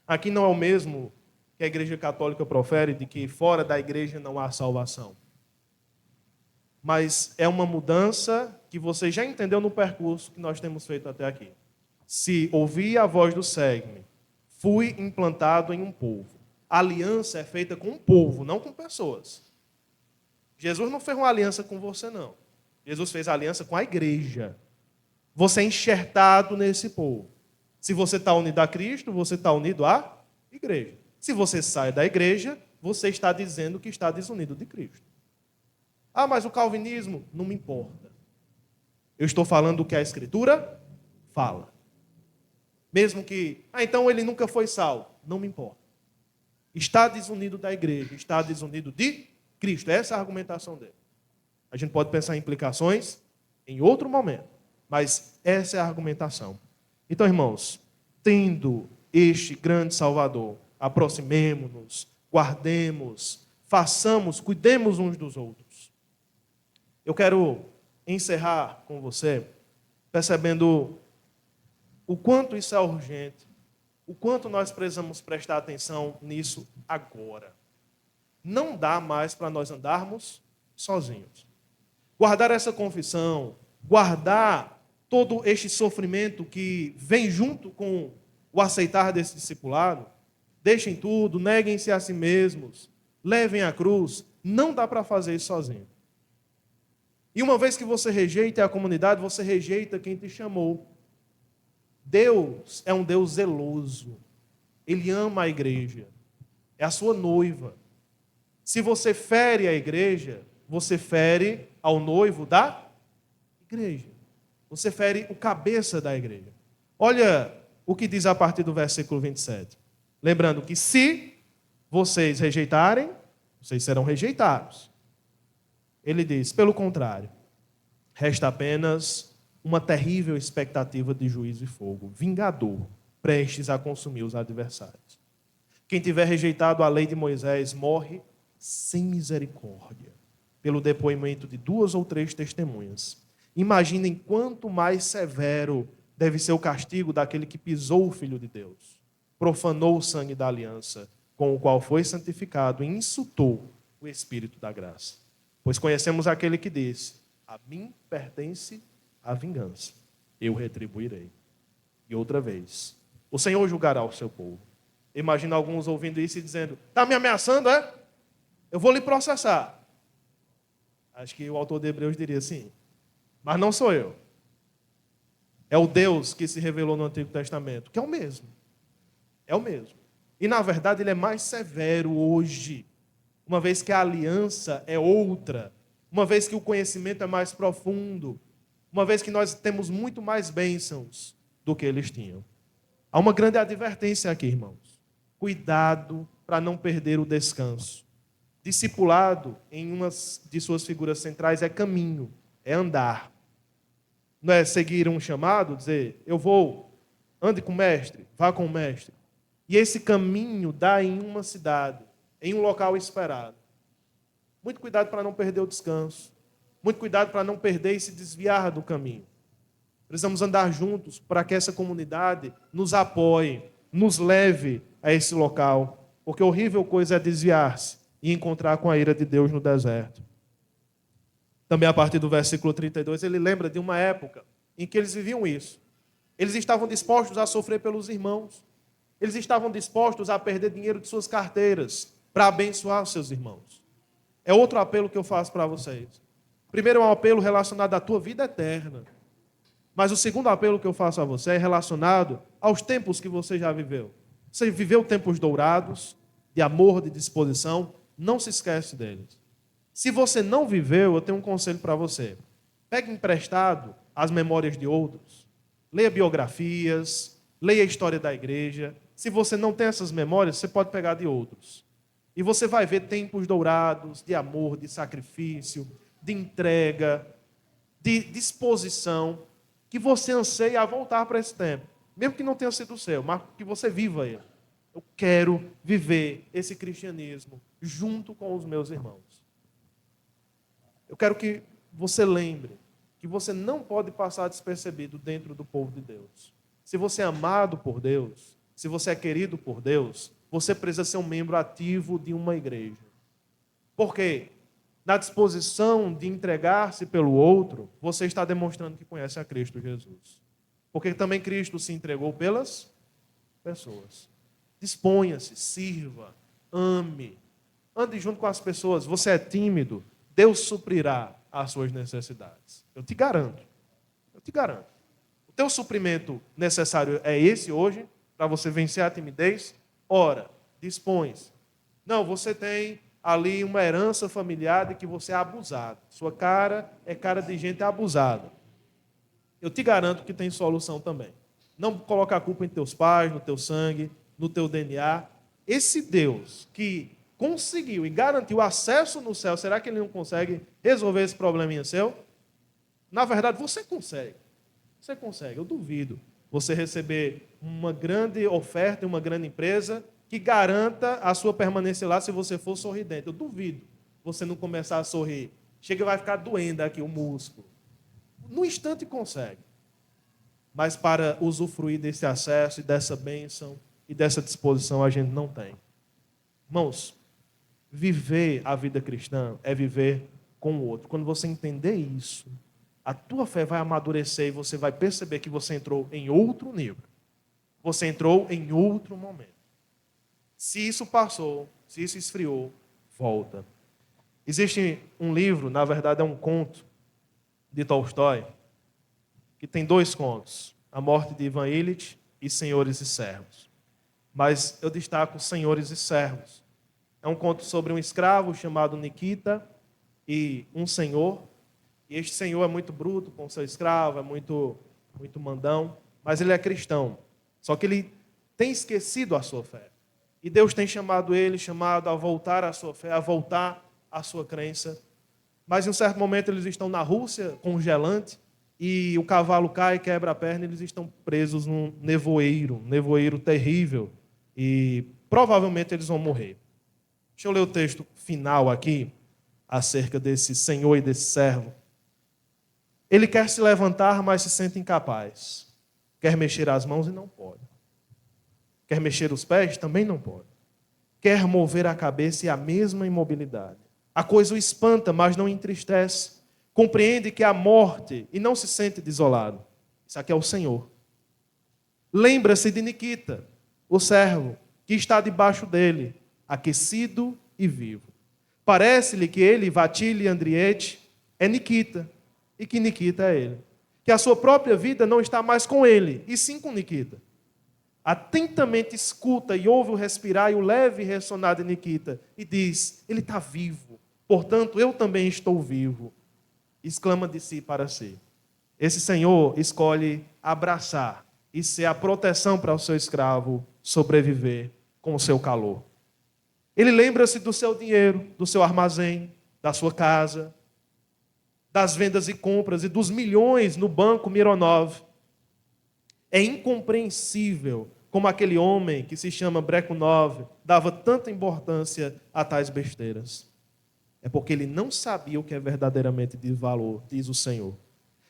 Aqui não é o mesmo que a Igreja Católica profere, de que fora da igreja não há salvação. Mas é uma mudança que você já entendeu no percurso que nós temos feito até aqui. Se ouvir a voz do segue-me, fui implantado em um povo. A aliança é feita com um povo, não com pessoas. Jesus não fez uma aliança com você, não. Jesus fez a aliança com a igreja. Você é enxertado nesse povo. Se você está unido a Cristo, você está unido à igreja. Se você sai da igreja, você está dizendo que está desunido de Cristo. Ah, mas o calvinismo não me importa. Eu estou falando o que a Escritura fala. Mesmo que, então ele nunca foi salvo. Não me importa. Está desunido da igreja, está desunido de Cristo. Essa é a argumentação dele. A gente pode pensar em implicações em outro momento, mas essa é a argumentação. Então, irmãos, tendo este grande Salvador, aproximemo-nos, guardemos, façamos, cuidemos uns dos outros. Eu quero encerrar com você percebendo o quanto isso é urgente, o quanto nós precisamos prestar atenção nisso agora. Não dá mais para nós andarmos sozinhos. Guardar essa confissão, guardar todo este sofrimento que vem junto com o aceitar desse discipulado, deixem tudo, neguem-se a si mesmos, levem a cruz, não dá para fazer isso sozinho. E uma vez que você rejeita a comunidade, você rejeita quem te chamou. Deus é um Deus zeloso. Ele ama a igreja. É a sua noiva. Se você fere a igreja, você fere ao noivo da igreja. Você fere o cabeça da igreja. Olha o que diz a partir do versículo 27. Lembrando que se vocês rejeitarem, vocês serão rejeitados. Ele diz, pelo contrário, resta apenas uma terrível expectativa de juízo e fogo, vingador, prestes a consumir os adversários. Quem tiver rejeitado a lei de Moisés morre sem misericórdia, pelo depoimento de 2 ou 3 testemunhas. Imaginem quanto mais severo deve ser o castigo daquele que pisou o Filho de Deus, profanou o sangue da aliança, com o qual foi santificado e insultou o Espírito da graça. Pois conhecemos aquele que disse, a mim pertence a vingança, eu retribuirei. E outra vez, o Senhor julgará o seu povo. Imagina alguns ouvindo isso e dizendo, está me ameaçando, é? Eu vou lhe processar. Acho que o autor de Hebreus diria assim, mas não sou eu. É o Deus que se revelou no Antigo Testamento, que é o mesmo. É o mesmo. E, na verdade, ele é mais severo hoje, uma vez que a aliança é outra, uma vez que o conhecimento é mais profundo, uma vez que nós temos muito mais bênçãos do que eles tinham. Há uma grande advertência aqui, irmãos. Cuidado para não perder o descanso. Discipulado, em uma de suas figuras centrais, é caminho, é andar. Não é seguir um chamado, dizer, eu vou, ande com o mestre, vá com o mestre. E esse caminho dá em uma cidade, em um local esperado. Muito cuidado para não perder o descanso. Muito cuidado para não perder e se desviar do caminho. Precisamos andar juntos para que essa comunidade nos apoie, nos leve a esse local. Porque horrível coisa é desviar-se e encontrar com a ira de Deus no deserto. Também a partir do versículo 32, ele lembra de uma época em que eles viviam isso. Eles estavam dispostos a sofrer pelos irmãos. Eles estavam dispostos a perder dinheiro de suas carteiras para abençoar os seus irmãos. É outro apelo que eu faço para vocês. Primeiro é um apelo relacionado à tua vida eterna. Mas o segundo apelo que eu faço a você é relacionado aos tempos que você já viveu. Você viveu tempos dourados, de amor, de disposição, não se esquece deles. Se você não viveu, eu tenho um conselho para você. Pegue emprestado as memórias de outros. Leia biografias, leia a história da igreja. Se você não tem essas memórias, você pode pegar de outros. E você vai ver tempos dourados de amor, de sacrifício, de entrega, de disposição, que você anseia a voltar para esse tempo. Mesmo que não tenha sido o seu, mas que você viva ele. Eu quero viver esse cristianismo junto com os meus irmãos. Eu quero que você lembre que você não pode passar despercebido dentro do povo de Deus. Se você é amado por Deus, se você é querido por Deus, você precisa ser um membro ativo de uma igreja. Por quê? Na disposição de entregar-se pelo outro, você está demonstrando que conhece a Cristo Jesus. Porque também Cristo se entregou pelas pessoas. Disponha-se, sirva, ame, ande junto com as pessoas. Você é tímido, Deus suprirá as suas necessidades. Eu te garanto. Eu te garanto. O teu suprimento necessário é esse hoje, para você vencer a timidez? Ora, dispõe-se. Não, você tem ali uma herança familiar de que você é abusado. Sua cara é cara de gente abusada. Eu te garanto que tem solução também. Não colocar a culpa em teus pais, no teu sangue, no teu DNA. Esse Deus que conseguiu e garantiu acesso no céu, será que ele não consegue resolver esse probleminha seu? Na verdade, você consegue. Você consegue, eu duvido. Você receber uma grande oferta em uma grande empresa que garanta a sua permanência lá se você for sorridente. Eu duvido você não começar a sorrir. Chega e vai ficar doendo aqui o músculo. No instante consegue. Mas para usufruir desse acesso e dessa bênção e dessa disposição a gente não tem. Irmãos, viver a vida cristã é viver com o outro. Quando você entender isso, a tua fé vai amadurecer e você vai perceber que você entrou em outro nível. Você entrou em outro momento. Se isso passou, se isso esfriou, volta. Existe um livro, na verdade é um conto, de Tolstói, que tem 2 contos, A Morte de Ivan Illich e Senhores e Servos. Mas eu destaco Senhores e Servos. É um conto sobre um escravo chamado Nikita e um senhor. E este senhor é muito bruto com seu escravo, é muito mandão, mas ele é cristão. Só que ele tem esquecido a sua fé. E Deus tem chamado ele, a voltar à sua fé, a voltar à sua crença. Mas em um certo momento eles estão na Rússia, congelante, e o cavalo cai, quebra a perna, e eles estão presos num nevoeiro terrível. E provavelmente eles vão morrer. Deixa eu ler o texto final aqui, acerca desse senhor e desse servo. Ele quer se levantar, mas se sente incapaz. Quer mexer as mãos e não pode. Quer mexer os pés? Também não pode. Quer mover a cabeça e a mesma imobilidade. A coisa o espanta, mas não entristece. Compreende que há morte e não se sente desolado. Isso aqui é o Senhor. Lembra-se de Nikita, o servo, que está debaixo dele, aquecido e vivo. Parece-lhe que ele, Vassili Andriete, é Nikita, e que Nikita é ele. Que a sua própria vida não está mais com ele, e sim com Nikita. Atentamente escuta e ouve o respirar e o leve ressonar de Nikita, e diz, ele está vivo, portanto eu também estou vivo. Exclama de si para si. Esse Senhor escolhe abraçar e ser a proteção para o seu escravo sobreviver com o seu calor. Ele lembra-se do seu dinheiro, do seu armazém, da sua casa, das vendas e compras e dos milhões no banco Mironov. É incompreensível como aquele homem que se chama Brekунov dava tanta importância a tais besteiras. É porque ele não sabia o que é verdadeiramente de valor, diz o Senhor.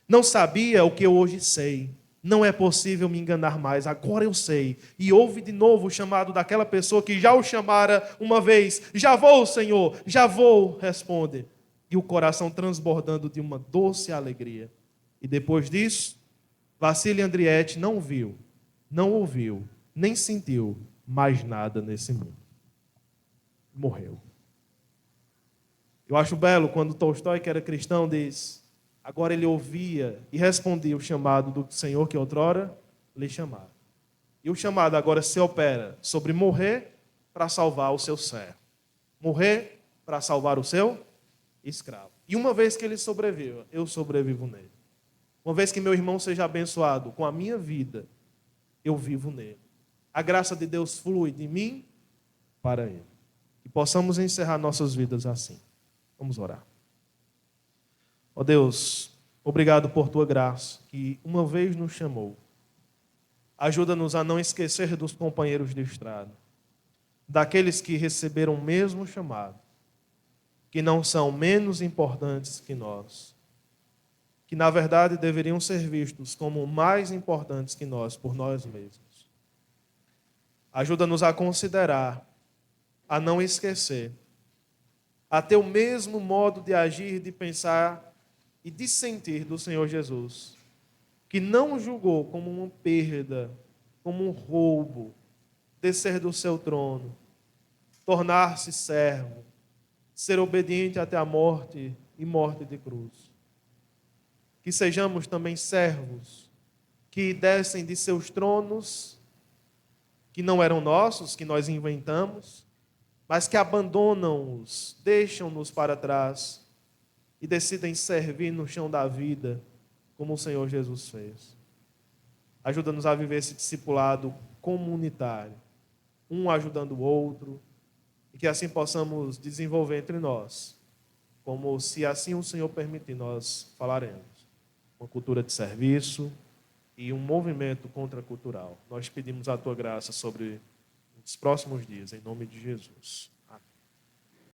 Não sabia o que eu hoje sei. Não é possível me enganar mais, agora eu sei. E ouve de novo o chamado daquela pessoa que já o chamara uma vez. Já vou, Senhor, já vou, responde. E o coração transbordando de uma doce alegria. E depois disso, Vassili Andrietti não viu, não ouviu, nem sentiu mais nada nesse mundo. Morreu. Eu acho belo quando Tolstói, que era cristão, diz: agora ele ouvia e respondia o chamado do Senhor que outrora lhe chamara. E o chamado agora se opera sobre morrer para salvar o seu servo. Morrer para salvar o seu escravo. E uma vez que ele sobreviva, eu sobrevivo nele. Uma vez que meu irmão seja abençoado com a minha vida, eu vivo nele. A graça de Deus flui de mim para ele. E possamos encerrar nossas vidas assim. Vamos orar. Ó Deus, obrigado por tua graça, que uma vez nos chamou. Ajuda-nos a não esquecer dos companheiros de estrada, daqueles que receberam o mesmo chamado, que não são menos importantes que nós, que na verdade deveriam ser vistos como mais importantes que nós por nós mesmos. Ajuda-nos a considerar, a não esquecer, a ter o mesmo modo de agir, de pensar e de sentir do Senhor Jesus, que não julgou como uma perda, como um roubo, descer do seu trono, tornar-se servo, ser obediente até a morte e morte de cruz. Que sejamos também servos, que descem de seus tronos, que não eram nossos, que nós inventamos, mas que abandonam-os, deixam-nos para trás e decidem servir no chão da vida, como o Senhor Jesus fez. Ajuda-nos a viver esse discipulado comunitário, um ajudando o outro, e que assim possamos desenvolver entre nós, como se assim o Senhor permitir, nós falaremos. Uma cultura de serviço e um movimento contracultural. Nós pedimos a tua graça sobre os próximos dias, em nome de Jesus.